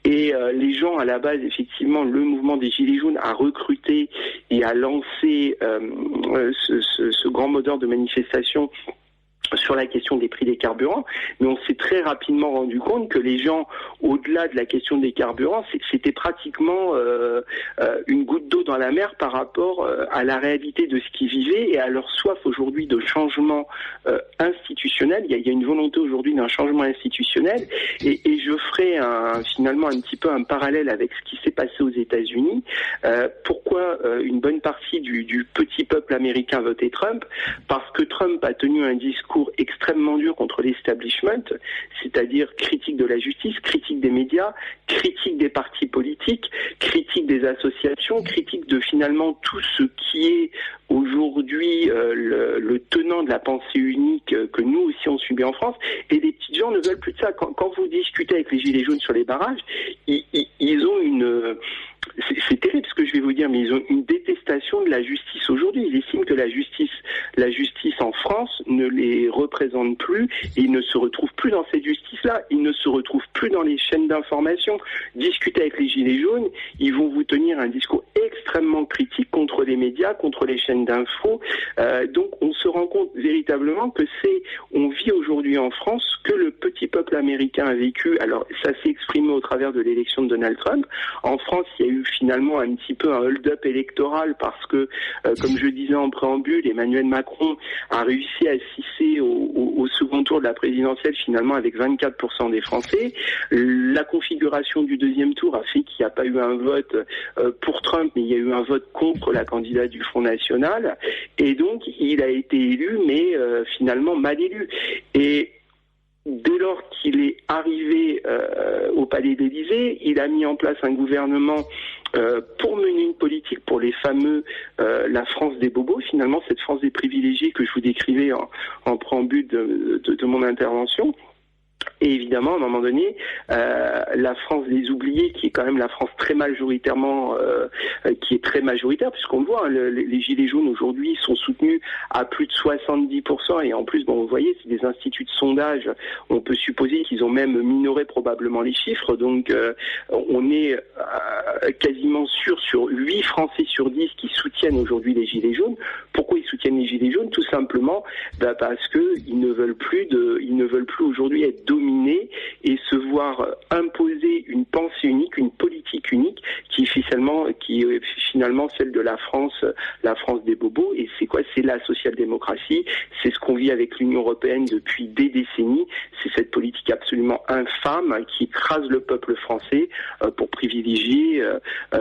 Et les gens, à la base, effectivement, le mouvement des Gilets jaunes a recruté et a lancé ce grand moteur de manifestation sur la question des prix des carburants, mais on s'est très rapidement rendu compte que les gens, au-delà de la question des carburants, c'était pratiquement une goutte d'eau dans la mer par rapport à la réalité de ce qu'ils vivaient et à leur soif aujourd'hui de changement institutionnel. Il y a une volonté aujourd'hui d'un changement institutionnel, et je ferai finalement un petit peu un parallèle avec ce qui s'est passé aux États-Unis. Pourquoi une bonne partie du petit peuple américain a voté Trump? Parce que Trump a tenu un discours extrêmement dur contre l'establishment, c'est-à-dire critique de la justice, critique des médias, critique des partis politiques, critique des associations, critique de finalement tout ce qui est aujourd'hui le tenant de la pensée unique que nous aussi on subit en France. Et les petites gens ne veulent plus de ça. Quand vous discutez avec les Gilets jaunes sur les barrages, ils ont une... C'est terrible ce que je vais vous dire, mais ils ont une détestation de la justice aujourd'hui. Ils estiment que la justice en France ne les représente plus, et ils ne se retrouvent plus dans cette justice-là. Ils ne se retrouvent plus dans les chaînes d'information. Discuter avec les Gilets jaunes, ils vont vous tenir un discours extrêmement critique contre les médias, contre les chaînes d'infos. Donc on se rend compte véritablement que on vit aujourd'hui en France que le petit peuple américain a vécu. Alors ça s'est exprimé au travers de l'élection de Donald Trump. En France, il y a eu finalement un petit peu un hold-up électoral parce que, comme je disais en préambule, Emmanuel Macron a réussi à s'hisser au second tour de la présidentielle finalement avec 24% des Français. La configuration du deuxième tour a fait qu'il n'y a pas eu un vote pour Trump, mais il y a eu un vote contre la candidate du Front National, et donc il a été élu, mais finalement mal élu. Et dès lors qu'il est arrivé au Palais d'Élysée, il a mis en place un gouvernement pour mener une politique pour les fameux la France des bobos, finalement cette France des privilégiés que je vous décrivais en préambule de mon intervention. Et évidemment, à un moment donné, la France des oubliés, qui est quand même la France très majoritairement, qui est très majoritaire, puisqu'on le voit, hein, les Gilets jaunes aujourd'hui sont soutenus à plus de 70%, et en plus, bon, vous voyez, c'est des instituts de sondage, on peut supposer qu'ils ont même minoré probablement les chiffres, donc on est quasiment sûr sur 8 Français sur 10 qui soutiennent aujourd'hui les Gilets jaunes. Pourquoi ils soutiennent les Gilets jaunes? Tout simplement parce que ils ne veulent plus aujourd'hui être dominés et se voir imposer une pensée unique, une politique unique qui est finalement celle de la France des bobos. Et c'est quoi? C'est la social-démocratie. C'est ce qu'on vit avec l'Union européenne depuis des décennies. C'est cette politique absolument infâme qui écrase le peuple français pour privilégier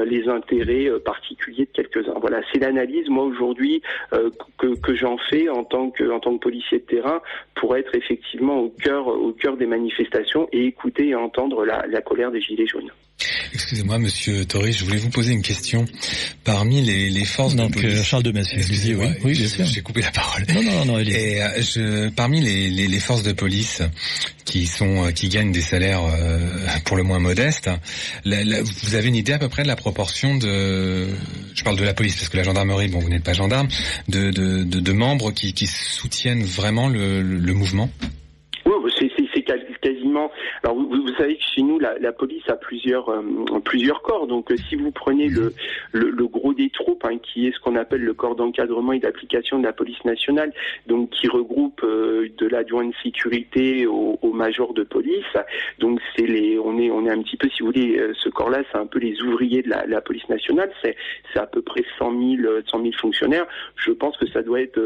les intérêts particuliers de quelques-uns. Voilà, c'est l'analyse, moi, aujourd'hui, que j'en fais en tant que policier de terrain, pour être effectivement au cœur des manifestations et écouter et entendre la colère des Gilets jaunes. Excusez-moi, Monsieur Torry, je voulais vous poser une question. Parmi les forces de police... Charles de Massieu. Excusez-moi, oui, bien sûr. J'ai coupé la parole. Non, allez. Et parmi les forces de police qui gagnent des salaires pour le moins modestes, vous avez une idée à peu près de la proportion je parle de la police parce que la gendarmerie, bon, vous n'êtes pas gendarme, de membres qui soutiennent vraiment le mouvement? Oui, c'est quasiment. Alors vous savez que chez nous la police a plusieurs corps. Donc si vous prenez le gros des troupes, hein, qui est ce qu'on appelle le corps d'encadrement et d'application de la police nationale, donc qui regroupe de l'adjoint de sécurité au major de police. Donc on est un petit peu, si vous voulez, ce corps-là, c'est un peu les ouvriers de la police nationale. C'est à peu près 100 000 fonctionnaires. Je pense que ça doit être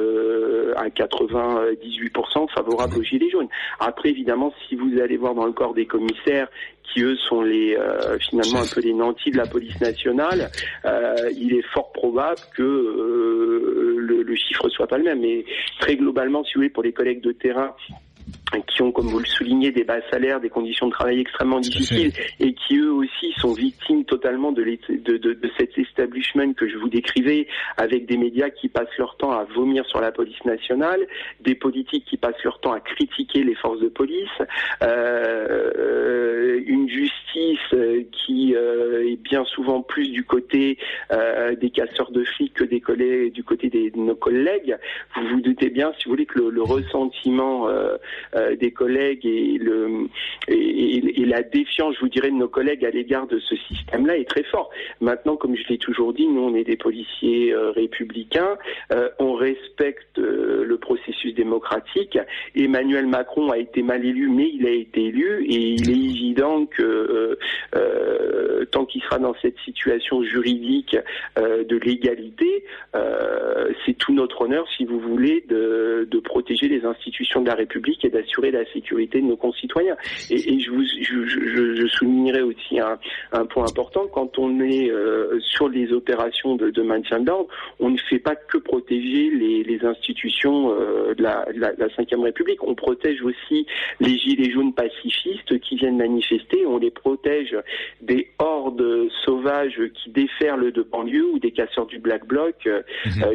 à 98% favorable aux Gilets jaunes. Après, évidemment, si vous allez voir dans le corps des commissaires, qui eux sont finalement un peu les nantis de la police nationale, il est fort probable que le chiffre soit pas le même. Mais très globalement, si vous voulez, pour les collègues de terrain, qui ont, comme vous le soulignez, des bas salaires, des conditions de travail extrêmement difficiles, et qui eux aussi sont victimes totalement de cet establishment que je vous décrivais, avec des médias qui passent leur temps à vomir sur la police nationale, des politiques qui passent leur temps à critiquer les forces de police, une justice qui est bien souvent plus du côté des casseurs de fric que du côté de nos collègues. Vous vous doutez bien, si vous voulez, que le ressentiment des collègues et la défiance, je vous dirais, de nos collègues à l'égard de ce système-là est très fort. Maintenant, comme je l'ai toujours dit, nous on est des policiers républicains, on respecte le processus démocratique. Emmanuel Macron a été mal élu, mais il a été élu, et il est évident que tant qu'il sera dans cette situation juridique de l'égalité, c'est tout notre honneur, si vous voulez, de protéger les institutions de la République et d'assurer la sécurité de nos concitoyens. Et je soulignerai aussi un point important: quand on est sur les opérations de maintien de l'ordre, on ne fait pas que protéger les institutions de la Ve République, on protège aussi les gilets jaunes pacifistes qui viennent manifester, on les protège des hordes sauvages qui déferlent de banlieue ou des casseurs du Black Bloc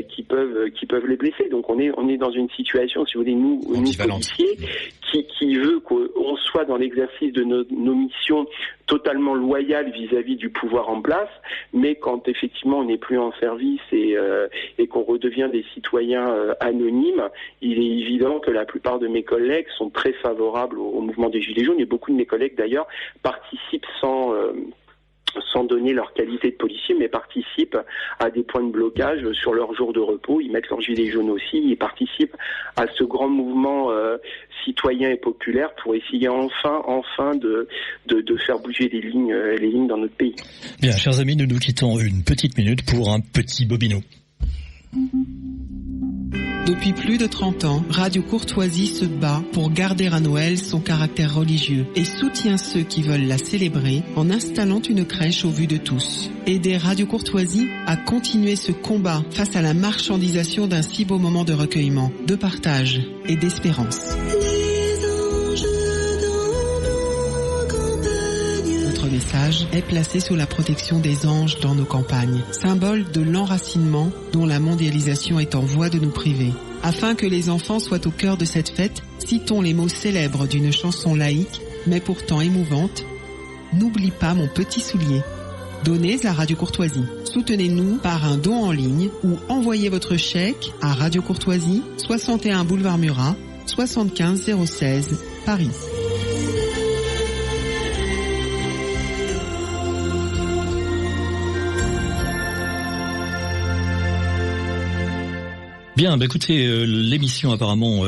qui peuvent les blesser. Donc on est dans une situation, si vous voulez, nous policiers, qui veut qu'on soit dans l'exercice de nos missions totalement loyales vis-à-vis du pouvoir en place, mais quand effectivement on n'est plus en service et qu'on redevient des citoyens anonymes, il est évident que la plupart de mes collègues sont très favorables au mouvement des Gilets jaunes, et beaucoup de mes collègues d'ailleurs participent sans donner leur qualité de policier, mais participent à des points de blocage sur leurs jours de repos. Ils mettent leur gilet jaune aussi, ils participent à ce grand mouvement citoyen et populaire pour essayer enfin de faire bouger les lignes dans notre pays. Bien, chers amis, nous nous quittons une petite minute pour un petit bobino. Depuis plus de 30 ans, Radio Courtoisie se bat pour garder à Noël son caractère religieux et soutient ceux qui veulent la célébrer en installant une crèche au vu de tous. Aider Radio Courtoisie à continuer ce combat face à la marchandisation d'un si beau moment de recueillement, de partage et d'espérance. Notre message est placé sous la protection des anges dans nos campagnes, symbole de l'enracinement dont la mondialisation est en voie de nous priver. Afin que les enfants soient au cœur de cette fête, citons les mots célèbres d'une chanson laïque mais pourtant émouvante. N'oublie pas mon petit soulier. Donnez à Radio Courtoisie. Soutenez-nous par un don en ligne ou envoyez votre chèque à Radio Courtoisie, 61 boulevard Murat, 75 016, Paris. Bien, écoutez, l'émission apparemment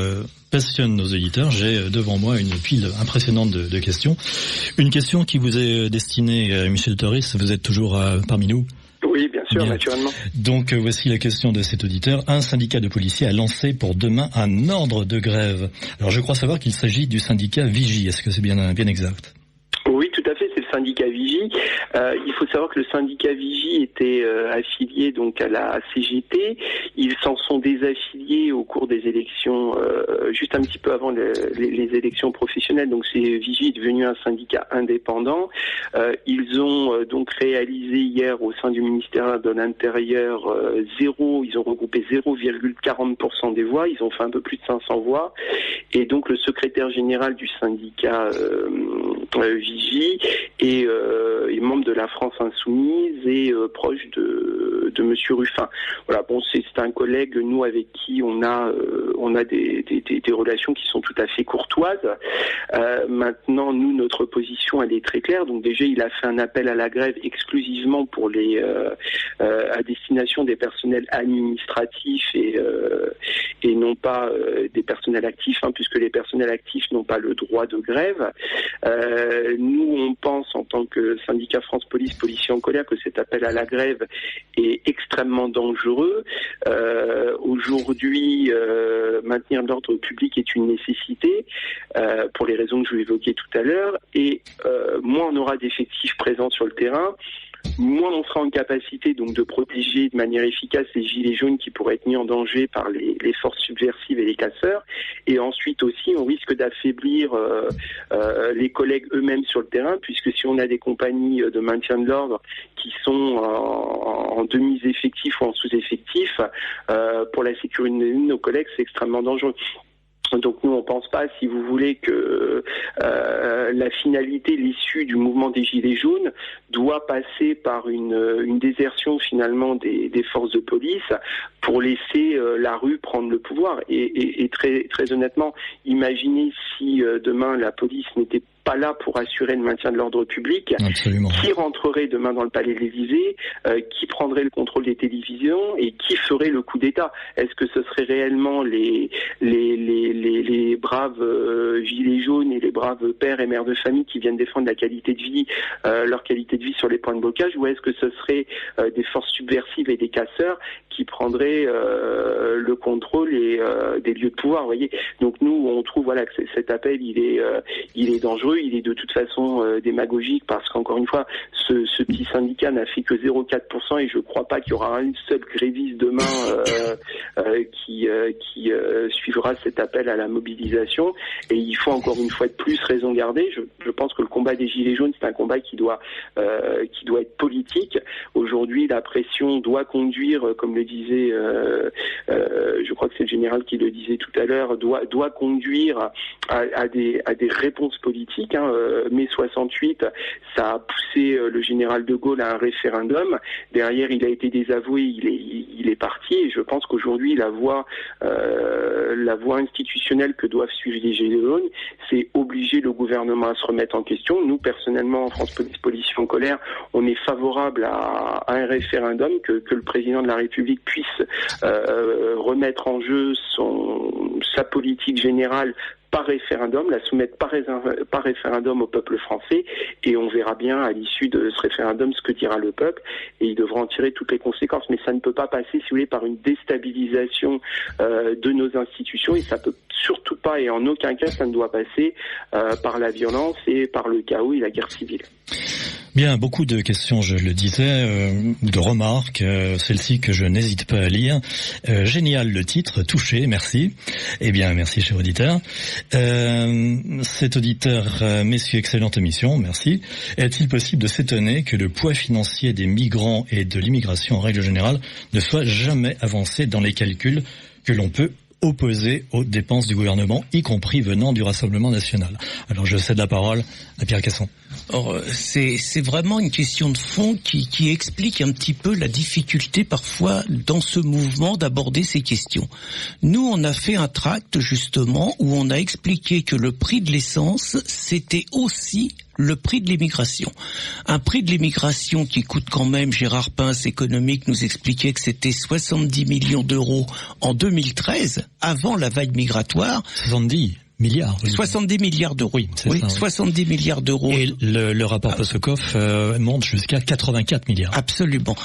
passionne nos auditeurs. J'ai devant moi une pile impressionnante de questions. Une question qui vous est destinée, Michel Toris, vous êtes toujours parmi nous? Oui, bien sûr, naturellement. Donc voici la question de cet auditeur. Un syndicat de policiers a lancé pour demain un ordre de grève. Alors je crois savoir qu'il s'agit du syndicat Vigie. Est-ce que c'est bien exact? Oui, tout à fait, c'est le syndicat Vigie. Il faut savoir que le syndicat Vigie était affilié donc à la CGT. Ils s'en sont désaffiliés au cours des élections, juste un petit peu avant les élections professionnelles. Donc Vigie est devenu un syndicat indépendant. Ils ont donc réalisé hier au sein du ministère de l'Intérieur ils ont regroupé 0,40% des voix. Ils ont fait un peu plus de 500 voix. Et donc le secrétaire général du syndicat Vigie est membre de la France Insoumise et proche de Monsieur Ruffin. Voilà, bon, c'est un collègue, nous, avec qui on a des relations qui sont tout à fait courtoises. Maintenant, nous, notre position, elle est très claire. Donc déjà, il a fait un appel à la grève exclusivement pour à destination des personnels administratifs et non pas des personnels actifs, puisque les personnels actifs n'ont pas le droit de grève. Nous, on pense, en tant que syndicat France Police, policiers en colère, que cet appel à la grève est extrêmement dangereux. Aujourd'hui, maintenir l'ordre public est une nécessité, pour les raisons que je vous évoquais tout à l'heure, et moins on aura d'effectifs présents sur le terrain, moins on sera en capacité donc de protéger de manière efficace les gilets jaunes qui pourraient être mis en danger par les forces subversives et les casseurs. Et ensuite aussi, on risque d'affaiblir les collègues eux-mêmes sur le terrain, puisque si on a des compagnies de maintien de l'ordre qui sont en demi-effectif ou en sous-effectif, pour la sécurité de nos collègues, c'est extrêmement dangereux. Donc nous, on pense pas, si vous voulez, que la finalité, l'issue du mouvement des Gilets jaunes doit passer par une désertion finalement des forces de police pour laisser la rue prendre le pouvoir. Et très, très honnêtement, imaginez si demain la police n'était pas là pour assurer le maintien de l'ordre public. Absolument. Qui rentrerait demain dans le palais de l'Élysée, qui prendrait le contrôle des télévisions et qui ferait le coup d'État? Est-ce que ce serait réellement les braves gilets jaunes et les braves pères et mères de famille qui viennent défendre la qualité de vie, leur qualité de vie sur les points de blocage, ou est-ce que ce serait des forces subversives et des casseurs qui prendraient le contrôle des lieux de pouvoir, vous voyez? Donc nous, on trouve voilà que cet appel, il est dangereux. Il est de toute façon démagogique, parce qu'encore une fois, ce petit syndicat n'a fait que 0,4% et je ne crois pas qu'il y aura une seule gréviste demain qui suivra cet appel à la mobilisation. Et il faut encore une fois de plus raison garder. Je pense que le combat des Gilets jaunes, c'est un combat qui doit être politique. Aujourd'hui, la pression doit conduire, comme le disait, je crois que c'est le général qui le disait tout à l'heure, doit conduire à des réponses politiques. Mai 68, ça a poussé le général de Gaulle à un référendum. Derrière, il a été désavoué, il est parti. Et je pense qu'aujourd'hui, la voie institutionnelle que doivent suivre les Gilets jaunes, c'est obliger le gouvernement à se remettre en question. Nous, personnellement, en France Police, policiers en colère, on est favorable à un référendum, que le président de la République puisse remettre en jeu sa politique générale par référendum, la soumettre par référendum au peuple français, et on verra bien à l'issue de ce référendum ce que dira le peuple, et il devra en tirer toutes les conséquences. Mais ça ne peut pas passer, si vous voulez, par une déstabilisation de nos institutions, et ça peut surtout pas, et en aucun cas, ça ne doit passer par la violence et par le chaos et la guerre civile. Bien, beaucoup de questions, je le disais, de remarques, celle-ci que je n'hésite pas à lire. Génial le titre, touché, merci. Eh bien, merci cher auditeur. Cet auditeur, messieurs, excellente émission, merci. Est-il possible de s'étonner que le poids financier des migrants et de l'immigration en règle générale ne soit jamais avancé dans les calculs que l'on peut opposés aux dépenses du gouvernement, y compris venant du Rassemblement national. Alors je cède la parole à Pierre Casson. Or, c'est vraiment une question de fond qui explique un petit peu la difficulté parfois dans ce mouvement d'aborder ces questions. Nous, on a fait un tract justement où on a expliqué que le prix de l'essence, c'était aussi le prix de l'immigration. Un prix de l'immigration qui coûte quand même, Gérard Pince, économique, nous expliquait que c'était 70 millions d'euros en 2013, avant la vague migratoire. 70 milliards. Oui. 70 milliards d'euros. Oui, c'est ça. 70 milliards d'euros. Et le rapport Posokov monte jusqu'à 84 milliards. Absolument.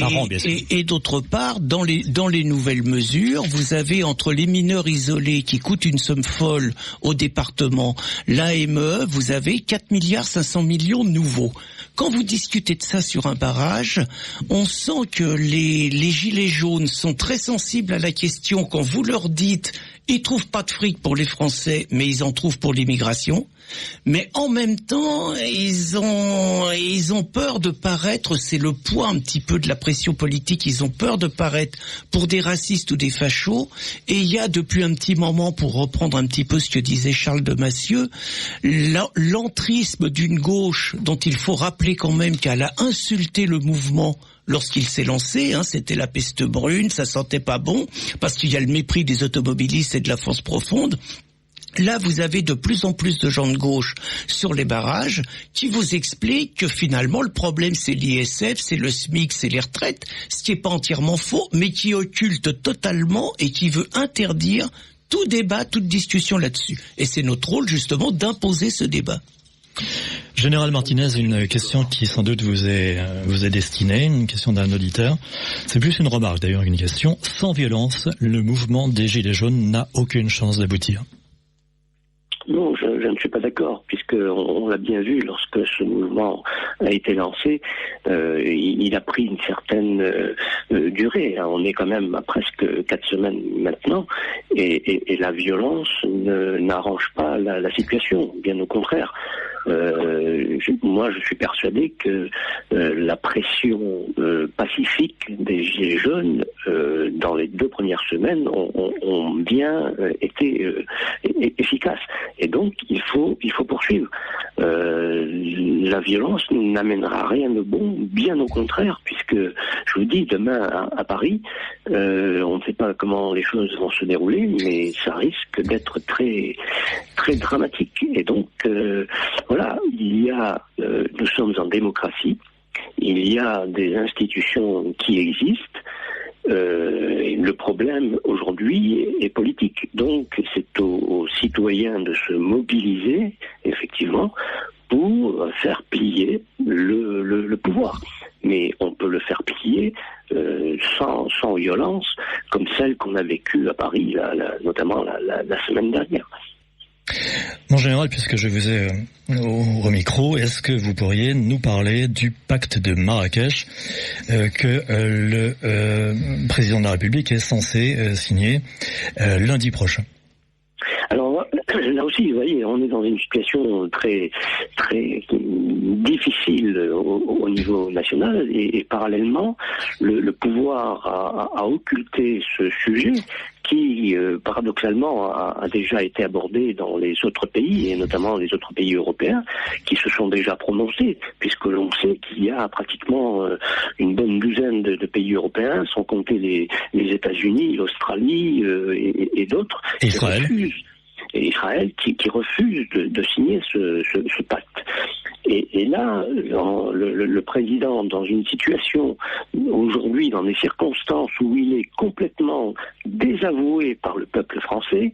Par an, bien sûr. Et d'autre part, dans les nouvelles mesures, vous avez entre les mineurs isolés qui coûtent une somme folle au département, l'AME, vous avez 4 milliards 500 millions nouveaux. Quand vous discutez de ça sur un barrage, on sent que les gilets jaunes sont très sensibles à la question quand vous leur dites ils trouvent pas de fric pour les Français, mais ils en trouvent pour l'immigration. Mais en même temps, ils ont peur de paraître, c'est le poids un petit peu de la pression politique, ils ont peur de paraître pour des racistes ou des fachos. Et il y a depuis un petit moment, pour reprendre un petit peu ce que disait Charles de Massieu, l'entrisme d'une gauche dont il faut rappeler quand même qu'elle a insulté le mouvement lorsqu'il s'est lancé, c'était la peste brune, ça sentait pas bon, parce qu'il y a le mépris des automobilistes et de la force profonde. Là, vous avez de plus en plus de gens de gauche sur les barrages qui vous expliquent que finalement le problème c'est l'ISF, c'est le SMIC, c'est les retraites, ce qui est pas entièrement faux, mais qui occulte totalement et qui veut interdire tout débat, toute discussion là-dessus. Et c'est notre rôle justement d'imposer ce débat. Général Martinez, une question qui sans doute vous est destinée, une question d'un auditeur. C'est plus une remarque d'ailleurs qu'une question. Sans violence, le mouvement des Gilets jaunes n'a aucune chance d'aboutir. Non, je ne suis pas d'accord, puisqu'on l'a bien vu lorsque ce mouvement a été lancé, il a pris une certaine durée. On est quand même à presque 4 semaines maintenant, et la violence n'arrange pas la situation, bien au contraire. Moi, je suis persuadé que la pression pacifique des Gilets jaunes dans les 2 premières semaines ont bien été efficaces. Et donc, il faut poursuivre. La violence n'amènera rien de bon, bien au contraire, puisque, je vous dis, demain à Paris, on ne sait pas comment les choses vont se dérouler, mais ça risque d'être très, très dramatique. Et donc, voilà, nous sommes en démocratie, il y a des institutions qui existent. Le problème aujourd'hui est politique. Donc c'est aux citoyens de se mobiliser, effectivement, pour faire plier le pouvoir. Mais on peut le faire plier sans violence, comme celle qu'on a vécue à Paris, notamment la semaine dernière. Mon général, puisque je vous ai au micro, est-ce que vous pourriez nous parler du pacte de Marrakech que le président de la République est censé signer lundi prochain? Alors là aussi, vous voyez, on est dans une situation très très difficile au niveau national et parallèlement, le pouvoir a occulté ce sujet qui, paradoxalement, a déjà été abordé dans les autres pays, et notamment les autres pays européens, qui se sont déjà prononcés, puisque l'on sait qu'il y a pratiquement une bonne douzaine de pays européens, sans compter les États-Unis, l'Australie et d'autres, et Israël qui refuse de signer ce pacte. Et là, le président, dans une situation aujourd'hui, dans des circonstances où il est complètement désavoué par le peuple français,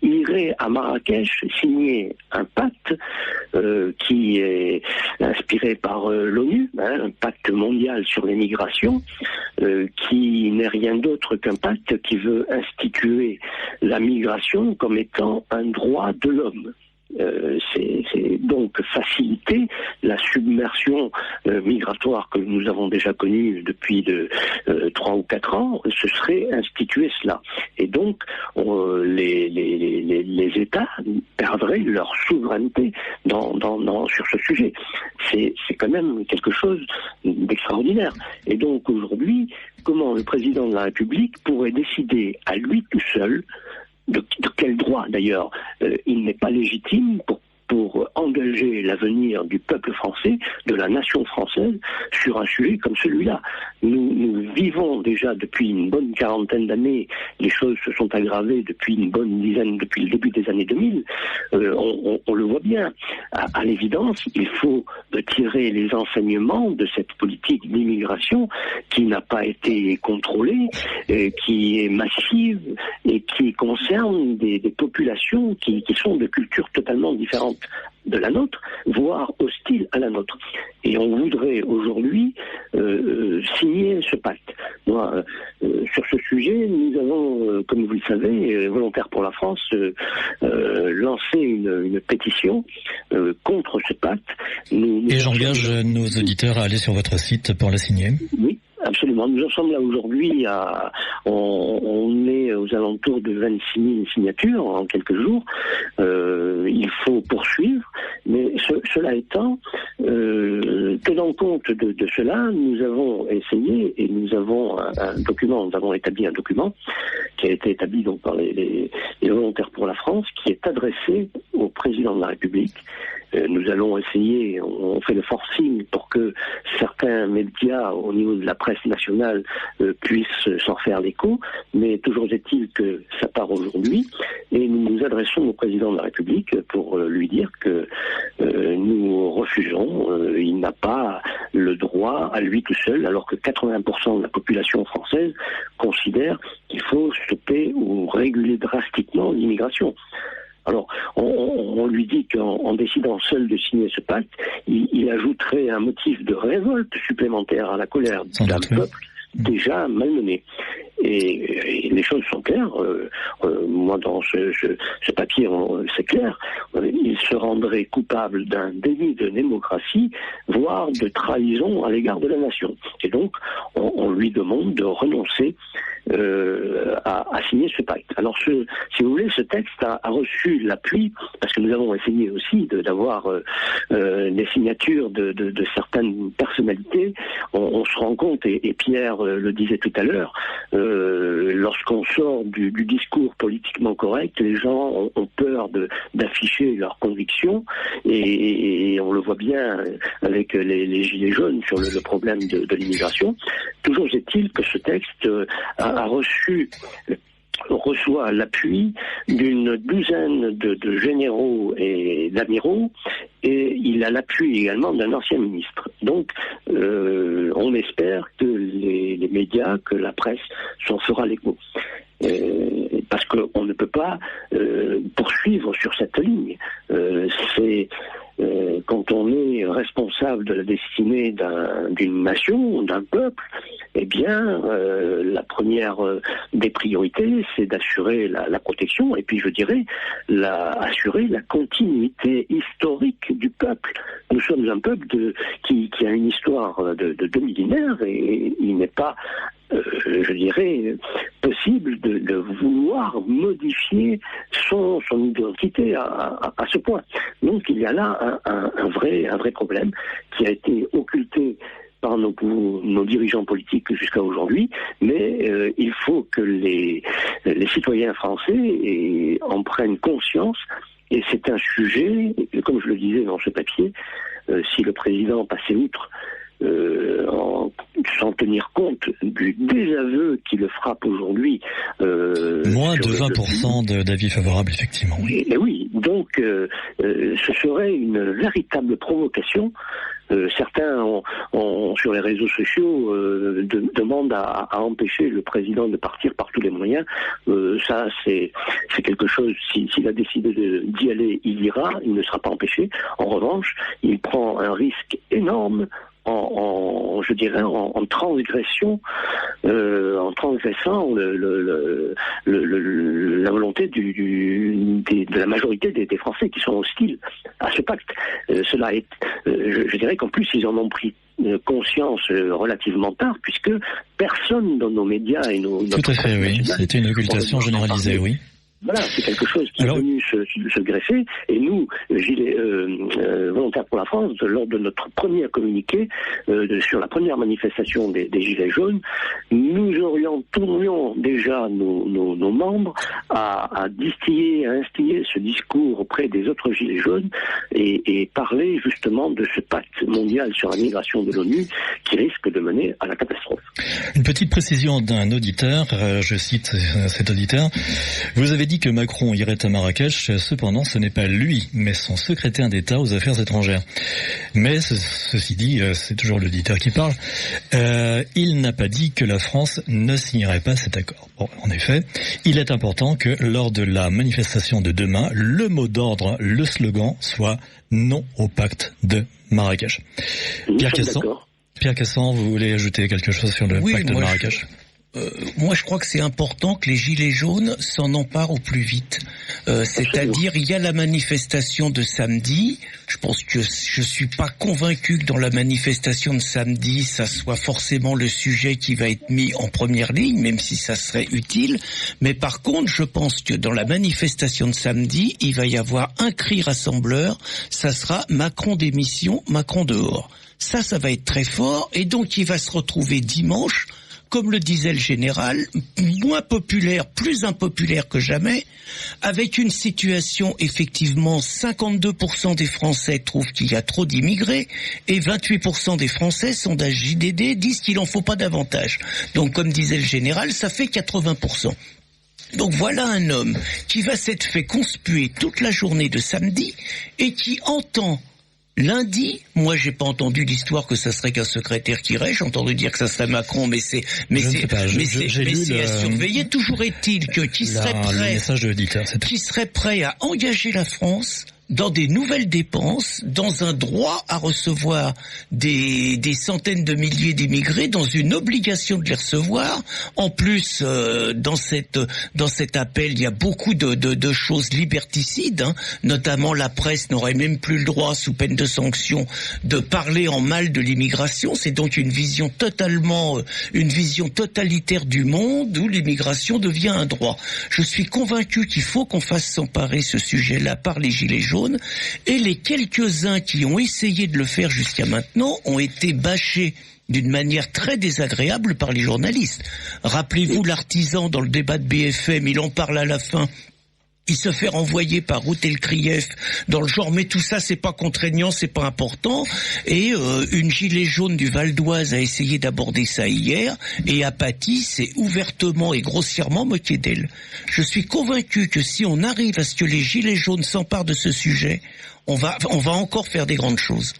irait à Marrakech signer un pacte qui est inspiré par l'ONU, un pacte mondial sur les migrations, qui n'est rien d'autre qu'un pacte qui veut instituer la migration comme étant un droit de l'homme. C'est donc faciliter la submersion migratoire que nous avons déjà connue depuis 3 ou 4 ans. Ce serait instituer cela. Et donc, les États perdraient leur souveraineté sur ce sujet. C'est quand même quelque chose d'extraordinaire. Et donc, aujourd'hui, comment le président de la République pourrait décider à lui tout seul, de quel droit d'ailleurs il n'est pas légitime pour engager l'avenir du peuple français, de la nation française, sur un sujet comme celui-là. Nous vivons déjà depuis une bonne quarantaine d'années, les choses se sont aggravées depuis une bonne dizaine, depuis le début des années 2000, on le voit bien. À l'évidence, il faut tirer les enseignements de cette politique d'immigration qui n'a pas été contrôlée, qui est massive et qui concerne des populations qui sont de cultures totalement différentes de la nôtre, voire hostiles à la nôtre. Et on voudrait aujourd'hui signer ce pacte. Moi, sur ce sujet, nous avons, comme vous le savez, Volontaires pour la France, lancé une pétition contre ce pacte. Et j'engage nos auditeurs à aller sur votre site pour la signer. Oui. Absolument. Nous en sommes là aujourd'hui on est aux alentours de 26 000 signatures en quelques jours. Il faut poursuivre, mais cela étant, tenant compte de cela, nous avons essayé et nous avons établi un document qui a été établi donc par les Volontaires pour la France, qui est adressé au président de la République. Nous allons essayer, on fait le forcing pour que certains médias au niveau de la presse nationale puissent s'en faire l'écho, mais toujours est-il que ça part aujourd'hui, et nous nous adressons au président de la République pour lui dire que nous refusons, il n'a pas le droit à lui tout seul, alors que 80% de la population française considère qu'il faut stopper ou réguler drastiquement l'immigration. Alors, on lui dit qu'en décidant seul de signer ce pacte, il ajouterait un motif de révolte supplémentaire à la colère d'un peuple déjà malmené. Et les choses sont claires. Moi, dans ce papier, c'est clair. Il se rendrait coupable d'un délit de démocratie, voire de trahison à l'égard de la nation. Et donc, on lui demande de renoncer à signer ce pacte. Alors, si vous voulez, ce texte a reçu l'appui, parce que nous avons essayé aussi d'avoir des signatures de certaines personnalités. On se rend compte, et Pierre le disait tout à l'heure, lorsqu'on sort du discours politiquement correct, les gens ont peur d'afficher leurs convictions, et on le voit bien avec les gilets jaunes sur le problème de l'immigration. Toujours est-il que ce texte reçoit l'appui d'une douzaine de généraux et d'amiraux, et il a l'appui également d'un ancien ministre. Donc, on espère que les médias, que la presse s'en fera l'écho. Parce qu'on ne peut pas poursuivre sur cette ligne. Quand on est responsable de la destinée d'une nation, d'un peuple, eh bien, la première des priorités, c'est d'assurer la protection, et puis je dirais, assurer la continuité historique du peuple. Nous sommes un peuple qui a une histoire de millénaires, et il n'est pas, je dirais, possible de vouloir modifier son identité à ce point. Donc il y a là un vrai problème qui a été occulté par nos dirigeants politiques jusqu'à aujourd'hui, mais il faut que les citoyens français en prennent conscience, et c'est un sujet, comme je le disais dans ce papier, si le président passait outre sans tenir compte du désaveu qui le frappe aujourd'hui. Moins de 20% d'avis favorables, effectivement. Oui. Et oui, donc ce serait une véritable provocation. Certains sur les réseaux sociaux demandent à empêcher le président de partir par tous les moyens. Ça, c'est quelque chose, s'il a décidé d'y aller, il ira, il ne sera pas empêché. En revanche, il prend un risque énorme je dirais, en transgression, en transgressant la volonté de la majorité des Français qui sont hostiles à ce pacte. Cela est, je dirais qu'en plus ils en ont pris conscience relativement tard, puisque personne dans nos médias et nos... Tout à fait, oui. C'était une occultation généralisée, oui. Voilà, c'est quelque chose qui est venu se greffer. Et nous, Volontaires pour la France, lors de notre premier communiqué sur la première manifestation des Gilets jaunes, nous tournions déjà nos membres à instiller ce discours auprès des autres Gilets jaunes et parler justement de ce pacte mondial sur la migration de l'ONU qui risque de mener à la catastrophe. Une petite précision d'un auditeur, je cite cet auditeur, vous avez dit que Macron irait à Marrakech, cependant ce n'est pas lui, mais son secrétaire d'État aux affaires étrangères. Mais ceci dit, c'est toujours l'auditeur qui parle, il n'a pas dit que la France ne signerait pas cet accord. Bon, en effet, il est important que lors de la manifestation de demain, le mot d'ordre, le slogan soit non au pacte de Marrakech. Pierre Cassan, vous voulez ajouter quelque chose sur le pacte de Marrakech ? Moi, je crois que c'est important que les Gilets jaunes s'en emparent au plus vite. C'est-à-dire, il y a la manifestation de samedi. Je pense que je suis pas convaincu que dans la manifestation de samedi, ça soit forcément le sujet qui va être mis en première ligne, même si ça serait utile. Mais par contre, je pense que dans la manifestation de samedi, il va y avoir un cri rassembleur. Ça sera Macron démission, Macron dehors. Ça va être très fort. Et donc, il va se retrouver dimanche, comme le disait le général, moins populaire, plus impopulaire que jamais, avec une situation, effectivement, 52% des Français trouvent qu'il y a trop d'immigrés, et 28% des Français, sondage JDD, disent qu'il n'en faut pas davantage. Donc, comme disait le général, ça fait 80%. Donc voilà un homme qui va s'être fait conspuer toute la journée de samedi, et qui entend lundi, moi j'ai pas entendu l'histoire que ça serait qu'un secrétaire qui irait, j'ai entendu dire que ça serait Macron, mais c'est à surveiller. Toujours est-il que qui serait prêt à engager la France dans des nouvelles dépenses, dans un droit à recevoir des centaines de milliers d'immigrés, dans une obligation de les recevoir. En plus, dans cet appel, il y a beaucoup de choses liberticides, hein. Notamment la presse n'aurait même plus le droit, sous peine de sanction, de parler en mal de l'immigration. C'est donc une vision totalitaire du monde où l'immigration devient un droit. Je suis convaincu qu'il faut qu'on fasse s'emparer ce sujet-là par les Gilets jaunes. Et les quelques-uns qui ont essayé de le faire jusqu'à maintenant ont été bâchés d'une manière très désagréable par les journalistes. Rappelez-vous l'artisan dans le débat de BFM, il en parle à la fin. Il se fait renvoyer par Routel Krief dans le genre mais tout ça c'est pas contraignant, c'est pas important. Et une gilet jaune du Val d'Oise a essayé d'aborder ça hier et Apathy s'est ouvertement et grossièrement moqué d'elle. Je suis convaincu que si on arrive à ce que les gilets jaunes s'emparent de ce sujet, on va encore faire des grandes choses.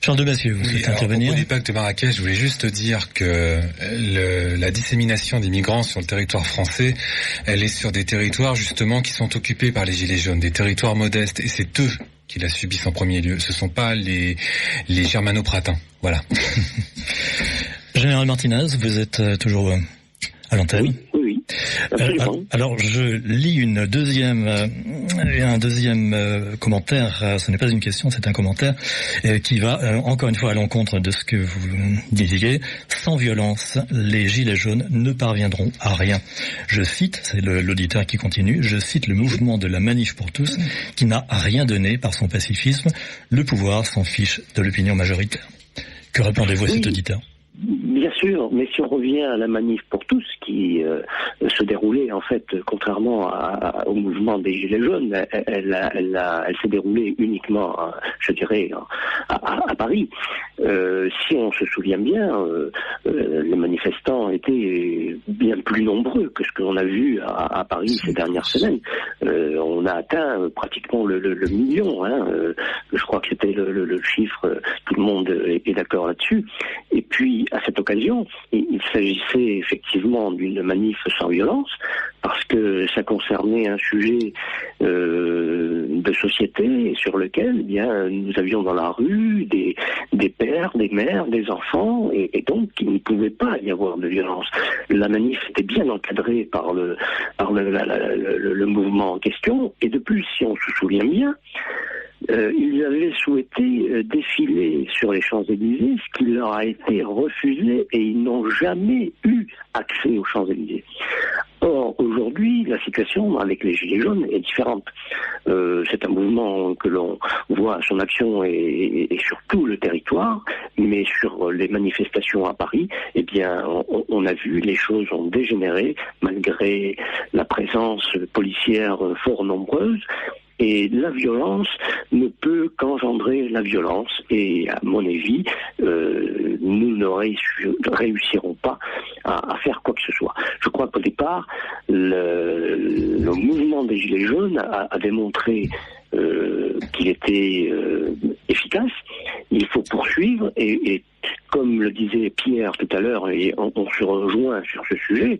Charles de Bassieux, vous souhaitez intervenir? Au propos du pacte de Marrakech, je voulais juste dire que la dissémination des migrants sur le territoire français, elle est sur des territoires justement qui sont occupés par les Gilets jaunes, des territoires modestes, et c'est eux qui la subissent en premier lieu. Ce sont pas les germano-pratins. Voilà. Général Martinez, vous êtes toujours à l'antenne. Oui. Alors je lis un deuxième commentaire, ce n'est pas une question, c'est un commentaire qui va encore une fois à l'encontre de ce que vous disiez. Sans violence, les gilets jaunes ne parviendront à rien. Je cite, c'est l'auditeur qui continue, je cite le mouvement de la Manif pour tous qui n'a rien donné par son pacifisme. Le pouvoir s'en fiche de l'opinion majoritaire. Que répondez-vous à cet auditeur? Bien sûr, mais si on revient à la Manif pour tous qui se déroulait en fait, contrairement au mouvement des Gilets jaunes, elle s'est déroulée uniquement, je dirais, à Paris. Si on se souvient bien, les manifestants étaient bien plus nombreux que ce que l'on a vu à Paris ces dernières semaines. On a atteint pratiquement le million. Je crois que c'était le chiffre, tout le monde est d'accord là-dessus. Et puis, à cette occasion, il s'agissait effectivement d'une manif sans violence, parce que ça concernait un sujet de société sur lequel, eh bien, nous avions dans la rue des pères, des mères, des enfants, et donc il ne pouvait pas y avoir de violence. La manif était bien encadrée par le mouvement en question, et de plus, si on se souvient bien, ils avaient souhaité défiler sur les Champs-Élysées, ce qui leur a été refusé, et ils n'ont jamais eu accès aux Champs-Élysées. Or, aujourd'hui, la situation avec les Gilets jaunes est différente. C'est un mouvement que l'on voit son action et sur tout le territoire, mais sur les manifestations à Paris, eh bien, on a vu les choses ont dégénéré malgré la présence policière fort nombreuse. Et la violence ne peut qu'engendrer la violence. Et à mon avis, nous ne réussirons pas à faire quoi que ce soit. Je crois qu'au départ, le mouvement des Gilets jaunes a démontré qu'il était efficace. Il faut poursuivre et comme le disait Pierre tout à l'heure, et on se rejoint sur ce sujet,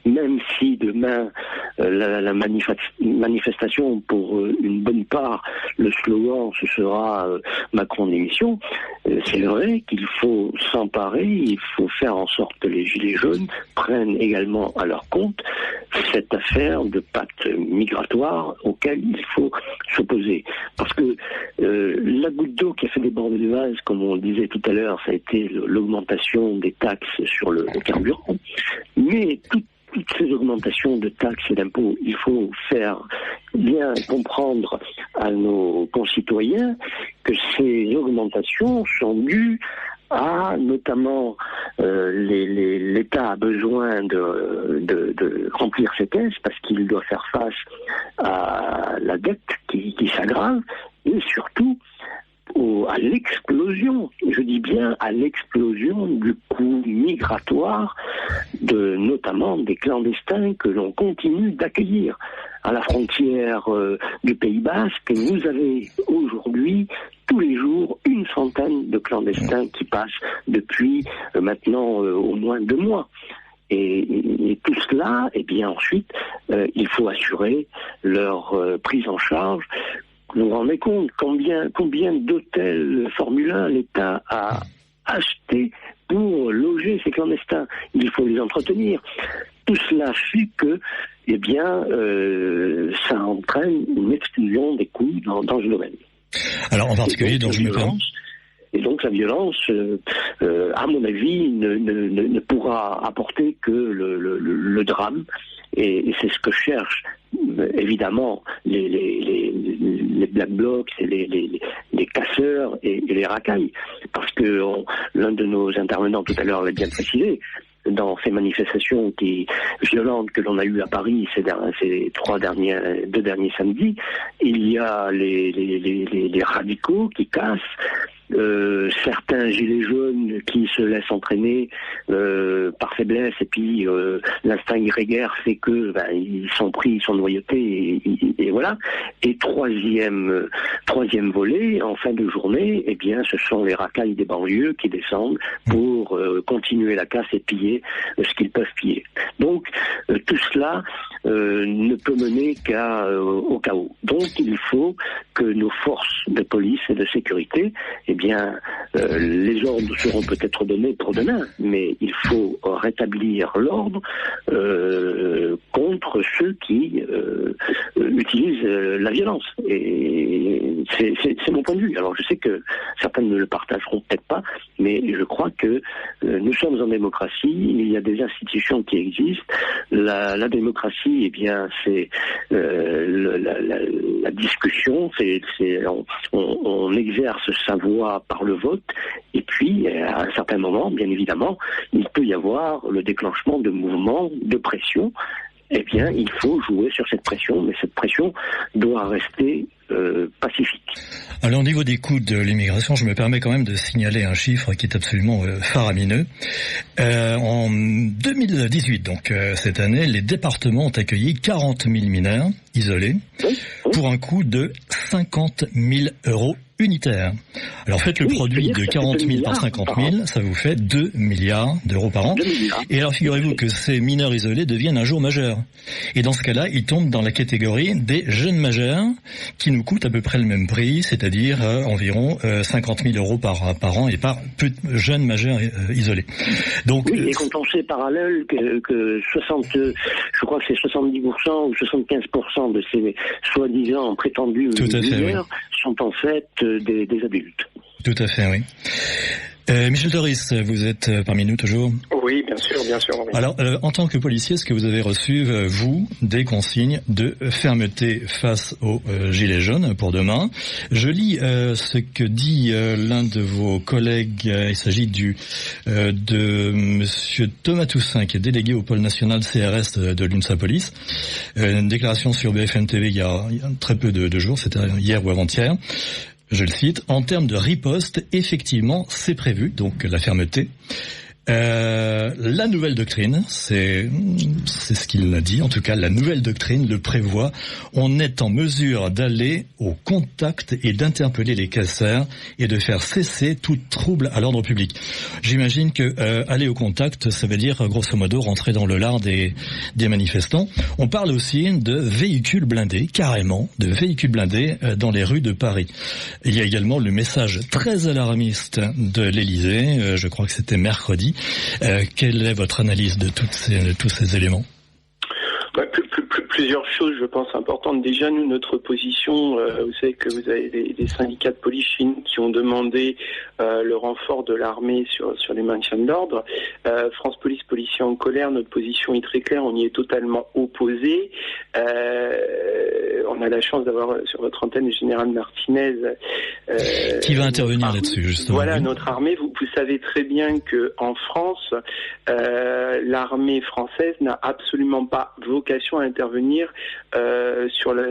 même si demain la manifestation, pour une bonne part, le slogan, ce sera Macron démission, c'est vrai qu'il faut s'emparer, il faut faire en sorte que les Gilets jaunes prennent également à leur compte cette affaire de pacte migratoire auquel il faut s'opposer. Parce que la goutte d'eau qui a fait déborder le vase, comme on le disait tout à l'heure, ça a été l'augmentation des taxes sur le carburant. Mais toutes ces augmentations de taxes et d'impôts, il faut faire bien comprendre à nos concitoyens que ces augmentations sont dues à notamment l'État a besoin de remplir ses caisses parce qu'il doit faire face à la dette qui s'aggrave et surtout à l'explosion, je dis bien à l'explosion du coût migratoire notamment des clandestins que l'on continue d'accueillir. À la frontière du Pays Basque, vous avez aujourd'hui tous les jours une centaine de clandestins qui passent depuis maintenant au moins 2 mois. Et tout cela, eh bien ensuite, il faut assurer leur prise en charge. Vous vous rendez compte combien d'hôtels Formule 1 l'État a acheté pour loger ces clandestins. Il faut les entretenir. Tout cela fait que, eh bien, ça entraîne une explosion des coûts dans ce domaine. Alors en particulier, donc je me permets. Et donc la violence, à mon avis, ne pourra apporter que le drame. Et c'est ce que cherchent évidemment les Black Blocs, et les casseurs et les racailles. Parce que l'un de nos intervenants tout à l'heure l'a bien précisé, dans ces manifestations violentes que l'on a eues à Paris ces 2 derniers samedis, il y a les radicaux qui cassent, certains gilets jaunes qui se laissent entraîner par faiblesse et puis l'instinct grégaire fait que ils sont pris, ils sont noyautés et voilà. Et troisième volet en fin de journée, eh bien ce sont les racailles des banlieues qui descendent pour continuer la casse et piller ce qu'ils peuvent piller. Donc tout cela ne peut mener au chaos. Donc il faut que nos forces de police et de sécurité, eh bien, les ordres seront peut-être donnés pour demain, mais il faut rétablir l'ordre contre ceux qui utilisent la violence. Et c'est mon point de vue. Alors je sais que certains ne le partageront peut-être pas, mais je crois que nous sommes en démocratie, il y a des institutions qui existent. La démocratie, eh bien, c'est la discussion, on exerce sa voix par le vote, et puis à un certain moment, bien évidemment, il peut y avoir le déclenchement de mouvements de pression. Eh bien, il faut jouer sur cette pression, mais cette pression doit rester pacifique. Alors au niveau des coûts de l'immigration, je me permets quand même de signaler un chiffre qui est absolument faramineux. En 2018, donc cette année, les départements ont accueilli 40 000 mineurs isolés pour un coût de 50 000 € unitaire. Alors faites le produit de 40 000 par 50 000, ça vous fait 2 milliards d'euros par an. Et alors figurez-vous que ces mineurs isolés deviennent un jour majeurs. Et dans ce cas-là, ils tombent dans la catégorie des jeunes majeurs qui nous coûtent à peu près le même prix, c'est-à-dire environ 50 000 euros par an et par jeunes majeurs isolés. Donc, oui, et quand on sait parallèle que 60, je crois que c'est 70% ou 75% de ces soi-disant prétendus mineurs sont en fait des adultes. Tout à fait, oui. Michel Doris, vous êtes parmi nous toujours ? Oui, bien sûr. Oui. Alors, en tant que policier, est-ce que vous avez reçu, vous, des consignes de fermeté face aux gilets jaunes pour demain ? Je lis ce que dit l'un de vos collègues. Il s'agit de Monsieur Thomas Toussaint, qui est délégué au pôle national CRS de l'UNSA Police. Une déclaration sur BFM TV il y a très peu de jours, c'était hier ou avant-hier. Je le cite, en termes de riposte, effectivement, c'est prévu, donc la fermeté. La nouvelle doctrine, c'est ce qu'il a dit, en tout cas la nouvelle doctrine le prévoit, on est en mesure d'aller au contact et d'interpeller les casseurs et de faire cesser tout trouble à l'ordre public. J'imagine que aller au contact, ça veut dire grosso modo rentrer dans le lard des manifestants. On parle aussi de véhicules blindés, carrément, de véhicules blindés dans les rues de Paris. Il y a également le message très alarmiste de l'Élysée, je crois que c'était mercredi. Quelle est votre analyse de tous ces éléments ? Plusieurs choses, je pense, importantes. Déjà, nous, notre position, vous savez que vous avez des syndicats de police qui ont demandé le renfort de l'armée sur les maintiens de l'ordre. France Police, policiers en colère, notre position est très claire, on y est totalement opposé. On a la chance d'avoir sur votre antenne le général Martinez. Qui va intervenir là-dessus, justement. Voilà, notre armée, vous savez très bien que en France, l'armée française n'a absolument pas vocation à intervenir sur la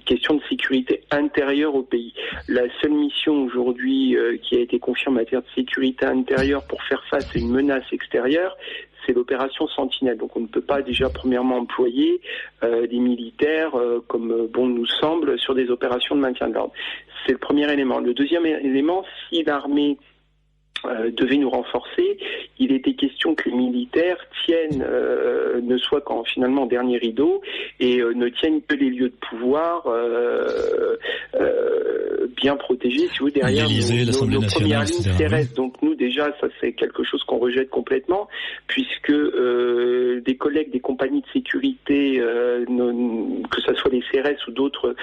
question de sécurité intérieure au pays. La seule mission aujourd'hui qui a été confiée en matière de sécurité intérieure pour faire face à une menace extérieure, c'est l'opération Sentinelle. Donc on ne peut pas déjà premièrement employer des militaires comme bon nous semble sur des opérations de maintien de l'ordre. C'est le premier élément. Le deuxième élément, si l'armée devait nous renforcer, il était question que les militaires tiennent, ne soient qu'en finalement dernier rideau, et ne tiennent que les lieux de pouvoir bien protégés, si vous voulez, derrière nos premières lignes terrestres. Donc nous déjà, ça c'est quelque chose qu'on rejette complètement, puisque des collègues des compagnies de sécurité, que ce soit les CRS ou d'autres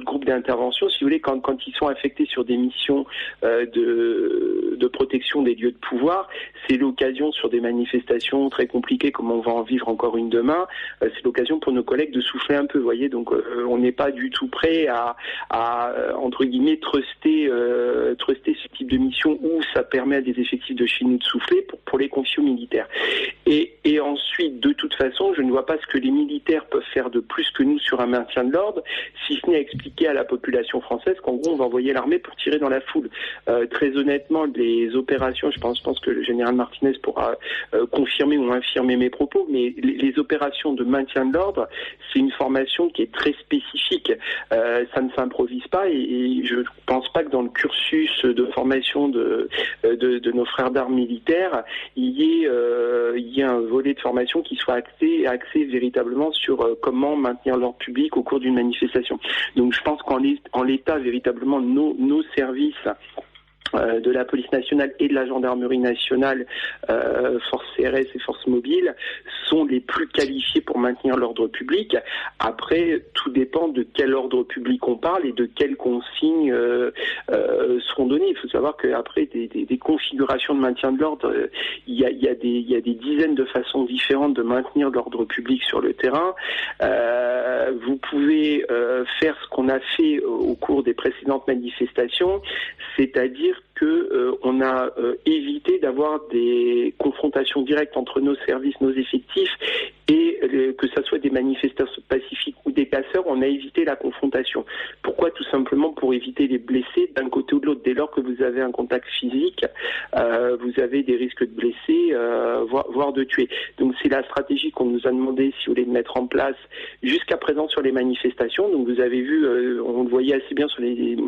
groupes d'intervention, si vous voulez, quand ils sont affectés sur des missions de protection des lieux de pouvoir, c'est l'occasion sur des manifestations très compliquées comme on va en vivre encore une demain, c'est l'occasion pour nos collègues de souffler un peu, vous voyez, donc on n'est pas du tout prêt à entre guillemets truster ce type de mission où ça permet à des effectifs de chez nous de souffler pour les confier aux militaires. Et ensuite, de toute façon, je ne vois pas ce que les militaires peuvent faire de plus que nous sur un maintien de l'ordre, si ce n'est expliquer à la population française qu'en gros on va envoyer l'armée pour tirer dans la foule. Très honnêtement, les opérations, je pense que le général Martinez pourra confirmer ou infirmer mes propos, mais les opérations de maintien de l'ordre, c'est une formation qui est très spécifique. Ça ne s'improvise pas, et je ne pense pas que dans le cursus de formation de nos frères d'armes militaires, il y ait un volet de formation qui soit axé véritablement sur comment maintenir l'ordre public au cours d'une manifestation. Donc je pense qu'en l'état, véritablement, nos services de la police nationale et de la gendarmerie nationale, forces CRS et forces mobiles, sont les plus qualifiés pour maintenir l'ordre public. Après, tout dépend de quel ordre public on parle et de quelles consignes seront données. Il faut savoir qu'après des configurations de maintien de l'ordre, il y a des dizaines de façons différentes de maintenir l'ordre public sur le terrain. Vous pouvez faire ce qu'on a fait au cours des précédentes manifestations, c'est-à-dire que on a évité d'avoir des confrontations directes entre nos services, nos effectifs, et que ça soit des manifestants pacifiques ou des casseurs, on a évité la confrontation. Pourquoi ? Tout simplement pour éviter les blessés d'un côté ou de l'autre. Dès lors que vous avez un contact physique, vous avez des risques de blesser, voire de tuer. Donc c'est la stratégie qu'on nous a demandé, si vous voulez, de mettre en place jusqu'à présent sur les manifestations. Donc vous avez vu, on le voyait assez bien sur les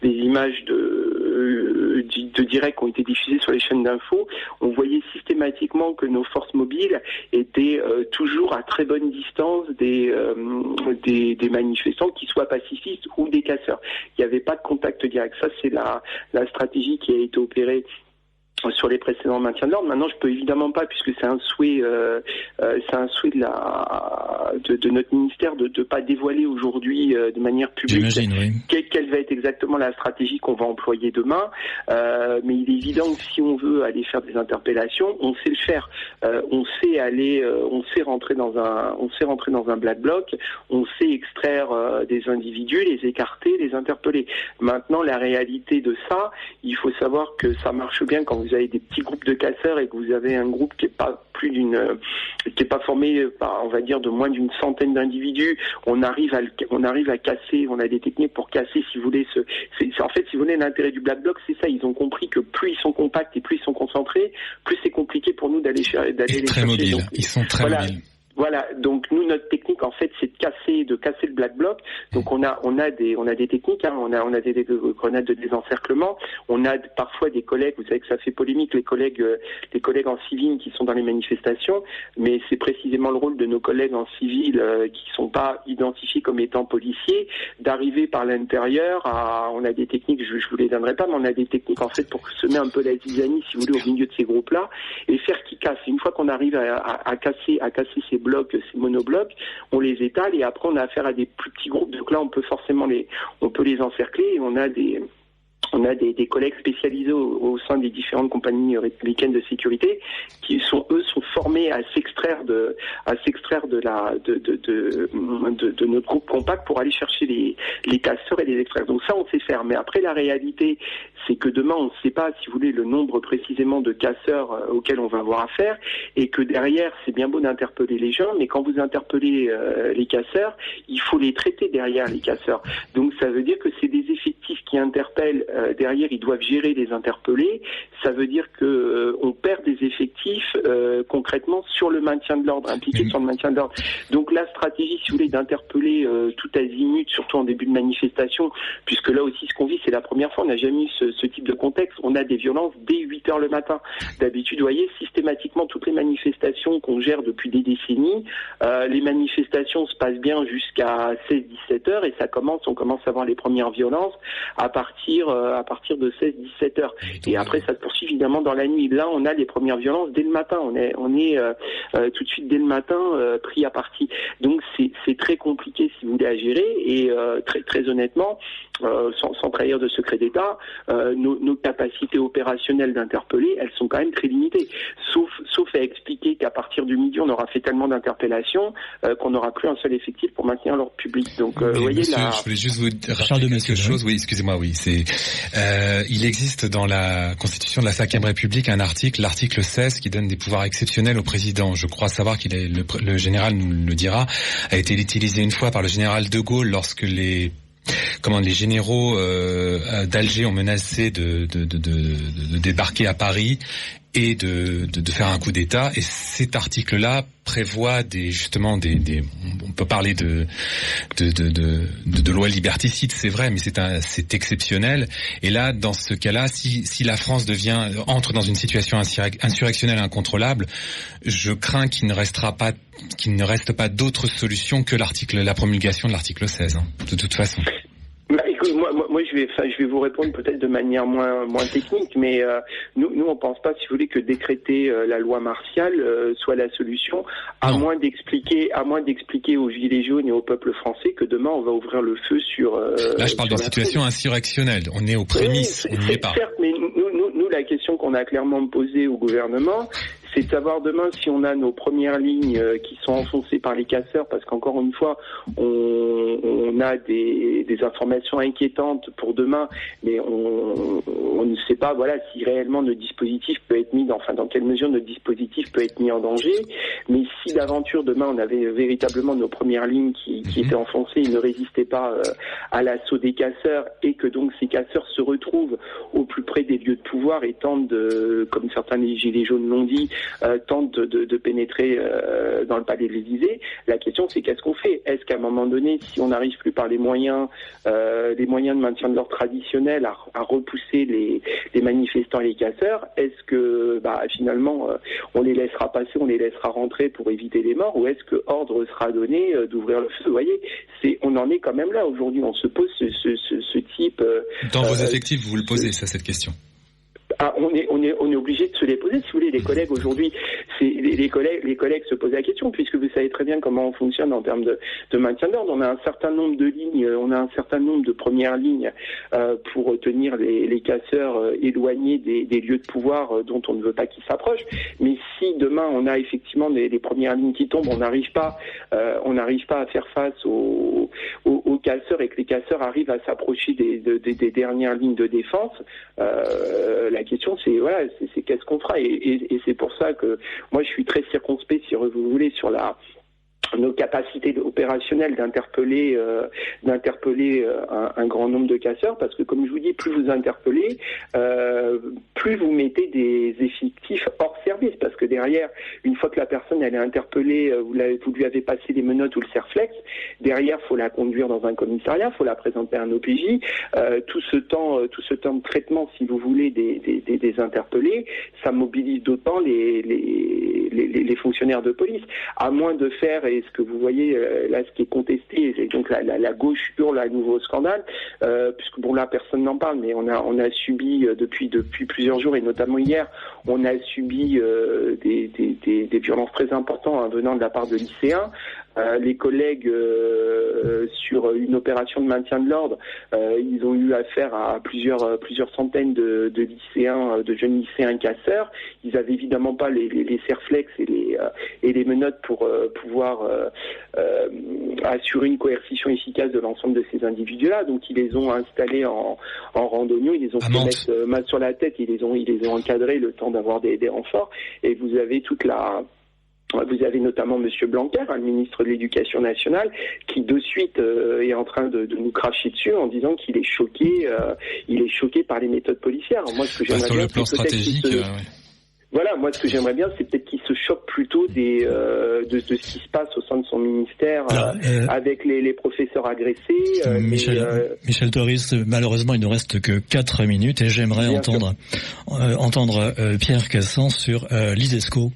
images de direct qui ont été diffusées sur les chaînes d'infos. On voyait systématiquement que nos forces mobiles étaient toujours à très bonne distance des manifestants, qu'ils soient pacifistes ou des casseurs. Il n'y avait pas de contact direct. Ça, c'est la stratégie qui a été opérée sur les précédents maintiens de l'ordre. Maintenant, je peux évidemment pas, puisque c'est un souhait de notre ministère de pas dévoiler aujourd'hui de manière publique quelle va être exactement la stratégie qu'on va employer demain. Mais il est évident que si on veut aller faire des interpellations, on sait le faire. On sait rentrer dans un black bloc, on sait extraire des individus, les écarter, les interpeller. Maintenant, la réalité de ça, il faut savoir que ça marche bien quand vous avez des petits groupes de casseurs et que vous avez un groupe qui est pas formé par, on va dire, de moins d'une centaine d'individus. On arrive à casser, on a des techniques pour casser, si vous voulez, en fait, si vous voulez, l'intérêt du black bloc, c'est ça. Ils ont compris que plus ils sont compacts et plus ils sont concentrés, plus c'est compliqué pour nous d'aller les chercher. Très mobiles. Donc, ils sont très mobiles. Voilà, donc nous, notre technique en fait, c'est de casser le black bloc. Donc on a des techniques, hein. on a des grenades de désencerclement. On a parfois des collègues, vous savez que ça fait polémique, les collègues en civil qui sont dans les manifestations, mais c'est précisément le rôle de nos collègues en civil qui sont pas identifiés comme étant policiers, d'arriver par l'intérieur on a des techniques, je vous les donnerai pas, mais on a des techniques en fait pour semer un peu la zizanie, si vous voulez, au milieu de ces groupes-là, et faire qu'ils cassent. Une fois qu'on arrive à casser ces blocs, ces monoblocs, on les étale et après on a affaire à des plus petits groupes. Donc là, on peut les encercler et on a des collègues spécialisés au sein des différentes compagnies républicaines de sécurité qui sont formés à s'extraire de notre groupe compact pour aller chercher les casseurs et les extraire. Donc ça, on sait faire. Mais après, la réalité, c'est que demain, on ne sait pas, si vous voulez, le nombre précisément de casseurs auxquels on va avoir affaire, et que derrière, c'est bien beau d'interpeller les gens, mais quand vous interpellez les casseurs, il faut les traiter derrière, les casseurs. Donc ça veut dire que c'est des effectifs qui interpellent derrière, ils doivent gérer les interpellés. Ça veut dire que on perd des effectifs concrètement sur le maintien de l'ordre, impliqués sur le maintien de l'ordre. Donc la stratégie, si vous voulez, d'interpeller tout azimut, surtout en début de manifestation, puisque là aussi ce qu'on vit, c'est la première fois, on n'a jamais eu ce type de contexte. On a des violences dès 8h le matin. D'habitude, vous voyez, systématiquement, toutes les manifestations qu'on gère depuis des décennies, les manifestations se passent bien jusqu'à 16-17h et on commence à voir les premières violences à partir de 16-17h. Et après, ça se poursuit évidemment dans la nuit. Là, on a les premières violences dès le matin. On est tout de suite dès le matin pris à partie. Donc, c'est très compliqué, si vous voulez, à gérer. Et très, très honnêtement, sans trahir de secret d'État, nos capacités opérationnelles d'interpeller, elles sont quand même très limitées. Sauf à expliquer qu'à partir du midi, on aura fait tellement d'interpellations qu'on n'aura plus un seul effectif pour maintenir l'ordre public. Donc, vous voyez, monsieur, je voulais juste vous rappeler quelque chose. Oui, excusez-moi. Oui, il existe dans la Constitution de la 5e République un article, l'article 16, qui donne des pouvoirs exceptionnels au président. Je crois savoir le général nous le dira, a été utilisé une fois par le général de Gaulle lorsque les généraux d'Alger ont menacé de débarquer à Paris et de faire un coup d'État. Et cet article-là prévoit on peut parler de loi liberticide, c'est vrai, mais c'est exceptionnel. Et là, dans ce cas-là, si la France entre dans une situation insurrectionnelle incontrôlable, je crains qu'il ne reste pas d'autre solution que la promulgation de l'article 16, de toute façon. Moi, je vais vous répondre peut-être de manière moins technique, mais nous, on pense pas, si vous voulez, que décréter la loi martiale soit la solution, à moins d'expliquer aux gilets jaunes et au peuple français que demain on va ouvrir le feu sur. Là, je parle d'une situation insurrectionnelle. On est aux prémices, on n'y est pas. Certes, mais nous, la question qu'on a clairement posée au gouvernement, c'est de savoir demain si on a nos premières lignes qui sont enfoncées par les casseurs, parce qu'encore une fois, on a des informations inquiétantes pour demain, mais on ne sait pas, voilà, si réellement notre dispositif peut être mis, dans quelle mesure notre dispositif peut être mis en danger. Mais si d'aventure demain on avait véritablement nos premières lignes qui étaient enfoncées, ils ne résistaient pas à l'assaut des casseurs, et que donc ces casseurs se retrouvent au plus près des lieux de pouvoir et tentent de, comme certains des gilets jaunes l'ont dit, tentent de pénétrer dans le palais de l'Élysée. La question, c'est qu'est-ce qu'on fait? Est-ce qu'à un moment donné, si on n'arrive plus par les moyens de maintien de l'ordre traditionnels à repousser les manifestants et les casseurs, est-ce que finalement on les laissera passer, on les laissera rentrer pour éviter les morts, ou est-ce que ordre sera donné d'ouvrir le feu? Vous voyez, on en est quand même là aujourd'hui. On se pose ce type. Dans vos effectifs, vous le posez, cette question. On est obligé de se les poser. Si vous voulez, les collègues aujourd'hui, les collègues se posent la question, puisque vous savez très bien comment on fonctionne en termes de maintien d'ordre. On a un certain nombre de lignes, on a un certain nombre de premières lignes pour tenir les casseurs éloignés des lieux de pouvoir dont on ne veut pas qu'ils s'approchent. Mais si demain on a effectivement des premières lignes qui tombent, on n'arrive pas à faire face aux casseurs, et que les casseurs arrivent à s'approcher des dernières lignes de défense. La question, c'est qu'est-ce qu'on fera, et c'est pour ça que moi je suis très circonspect, si vous voulez, sur nos capacités opérationnelles d'interpeller un grand nombre de casseurs, parce que comme je vous dis, plus vous interpellez, plus vous mettez des effectifs hors service, parce que derrière, une fois que la personne elle est interpellée, vous lui avez passé les menottes ou le serflex, derrière faut la conduire dans un commissariat, faut la présenter à un OPJ, tout ce temps de traitement, si vous voulez, des interpellés, ça mobilise d'autant les fonctionnaires de police, à moins de faire, et ce que vous voyez là, ce qui est contesté, c'est donc la gauche hurle à nouveau scandale, puisque bon là personne n'en parle, mais on a subi depuis plusieurs jours, et notamment hier, on a subi des violences très importantes venant de la part de lycéens. Les collègues sur une opération de maintien de l'ordre, ils ont eu affaire à plusieurs centaines de lycéens, de jeunes lycéens casseurs. Ils avaient évidemment pas les serflex et les menottes pour pouvoir assurer une coercition efficace de l'ensemble de ces individus-là. Donc ils les ont installés en randonnion, ils les ont fait mettre main sur la tête, ils les ont encadrés le temps d'avoir des renforts. Et vous avez vous avez notamment M. Blanquer, le ministre de l'Éducation nationale, qui de suite est en train de nous cracher dessus en disant qu'il est choqué, par les méthodes policières. Alors moi, ce que j'aimerais sur bien, le plan stratégique. Voilà, moi ce que j'aimerais bien, c'est peut-être qu'il se choque plutôt de ce qui se passe au sein de son ministère, avec les professeurs agressés. Michel Thoris, malheureusement il ne reste que 4 minutes, et j'aimerais entendre Pierre Cassan sur l'ISESCO,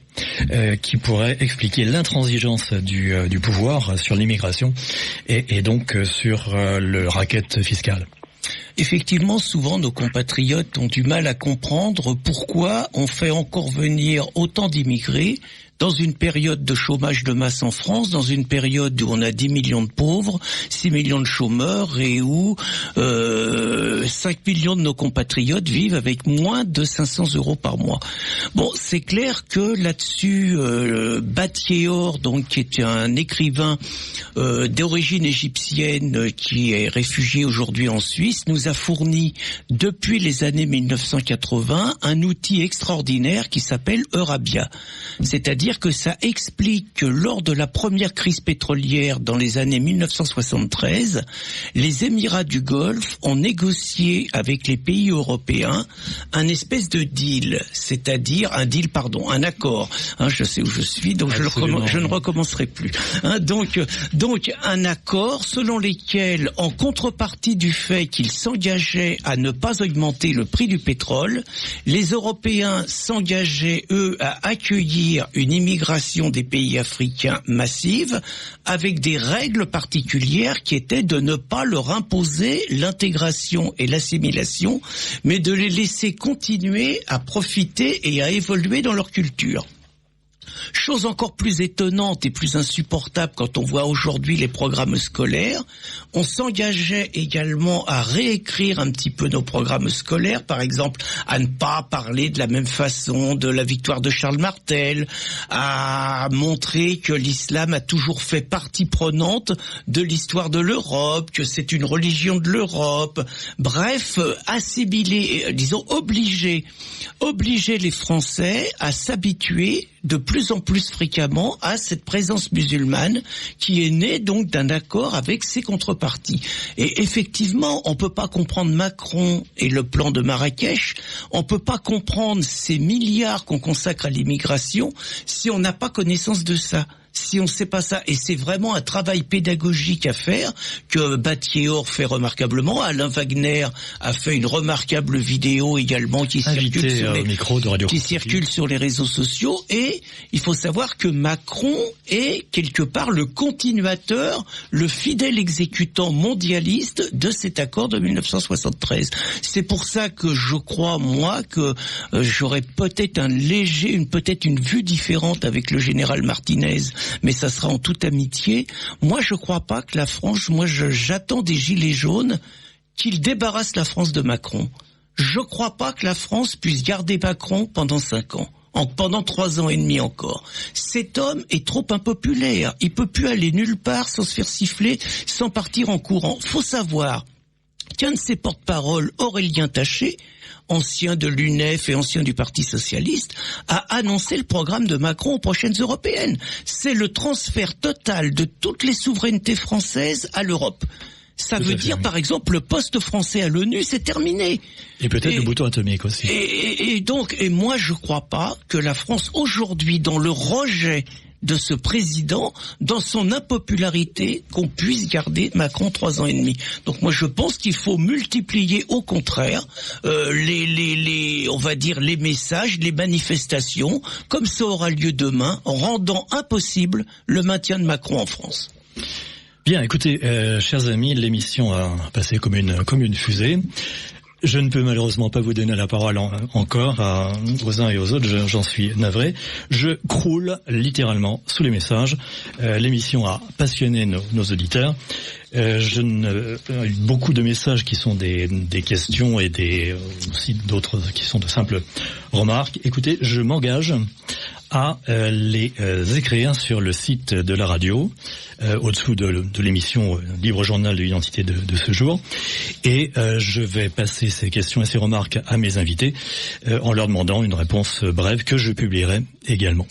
qui pourrait expliquer l'intransigeance du pouvoir sur l'immigration et donc sur le racket fiscal. Effectivement, souvent nos compatriotes ont du mal à comprendre pourquoi on fait encore venir autant d'immigrés dans une période de chômage de masse en France, dans une période où on a 10 millions de pauvres, 6 millions de chômeurs, et où 5 millions de nos compatriotes vivent avec moins de 500 euros par mois. Bon, c'est clair que là-dessus, Battiéor, donc qui est un écrivain d'origine égyptienne qui est réfugié aujourd'hui en Suisse, nous a fourni depuis les années 1980 un outil extraordinaire qui s'appelle Eurabia. C'est-à-dire que ça explique que lors de la première crise pétrolière dans les années 1973, les Émirats du Golfe ont négocié avec les pays européens un espèce de deal, c'est-à-dire un accord. Je sais où je suis, donc je ne recommencerai plus. Donc un accord selon lequel, en contrepartie du fait qu'ils s'engageaient à ne pas augmenter le prix du pétrole, les Européens s'engageaient, eux, à accueillir une immigration des pays africains massive, avec des règles particulières qui étaient de ne pas leur imposer l'intégration et l'assimilation, mais de les laisser continuer à profiter et à évoluer dans leur culture. Chose encore plus étonnante et plus insupportable quand on voit aujourd'hui les programmes scolaires, on s'engageait également à réécrire un petit peu nos programmes scolaires, par exemple à ne pas parler de la même façon de la victoire de Charles Martel, à montrer que l'islam a toujours fait partie prenante de l'histoire de l'Europe, que c'est une religion de l'Europe. Bref, assimiler, disons obliger les Français à s'habituer de plus en plus fréquemment à cette présence musulmane qui est née donc d'un accord avec ses contreparties. Et effectivement, on peut pas comprendre Macron et le plan de Marrakech, on peut pas comprendre ces milliards qu'on consacre à l'immigration si on n'a pas connaissance de ça. Si on ne sait pas ça, et c'est vraiment un travail pédagogique à faire, que Battiéor fait remarquablement, Alain Wagner a fait une remarquable vidéo également qui circule sur les réseaux sociaux, et il faut savoir que Macron est quelque part le continuateur, le fidèle exécutant mondialiste de cet accord de 1973. C'est pour ça que je crois, moi, que j'aurais peut-être une vue différente avec le général Martinez, mais ça sera en toute amitié. Moi, je crois pas que la France, j'attends des gilets jaunes qu'ils débarrassent la France de Macron. Je crois pas que la France puisse garder Macron pendant 5 ans. Pendant 3 ans et demi encore. Cet homme est trop impopulaire. Il peut plus aller nulle part sans se faire siffler, sans partir en courant. Faut savoir qu'un de ses porte-paroles, Aurélien Taché, ancien de l'UNEF et ancien du Parti Socialiste, a annoncé le programme de Macron aux prochaines européennes. C'est le transfert total de toutes les souverainetés françaises à l'Europe. Ça veut dire, par exemple, le poste français à l'ONU, c'est terminé. Et peut-être le bouton atomique aussi. Et moi, je crois pas que la France, aujourd'hui, dans le rejet de ce président, dans son impopularité, qu'on puisse garder Macron 3 ans et demi. Donc moi je pense qu'il faut multiplier au contraire on va dire les messages, les manifestations, comme ça aura lieu demain, en rendant impossible le maintien de Macron en France. Bien, écoutez, chers amis, l'émission a passé comme une fusée. Je ne peux malheureusement pas vous donner la parole encore aux uns et aux autres, j'en suis navré. Je croule littéralement sous les messages. L'émission a passionné nos auditeurs. Beaucoup de messages qui sont des questions et aussi d'autres qui sont de simples remarques. Écoutez, je m'engage à les écrire sur le site de la radio, au-dessous de l'émission Libre Journal de l'identité de ce jour, et je vais passer ces questions et ces remarques à mes invités en leur demandant une réponse brève que je publierai également.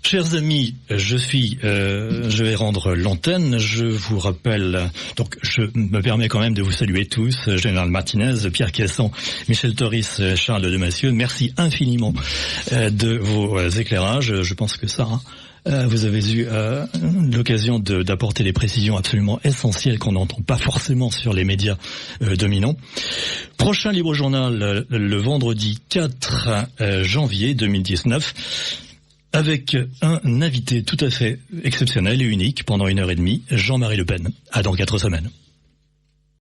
Chers amis, je vais rendre l'antenne. Je vous rappelle, donc je me permets quand même de vous saluer tous, Général Martinez, Pierre Cassan, Michel Toris, Charles Demassieux. Merci infiniment de vos éclairages. Je pense que ça, vous avez eu l'occasion d'apporter des précisions absolument essentielles qu'on n'entend pas forcément sur les médias dominants. Prochain Libre Journal, le vendredi 4 janvier 2019. Avec un invité tout à fait exceptionnel et unique pendant 1h30, Jean-Marie Le Pen. À dans 4 semaines.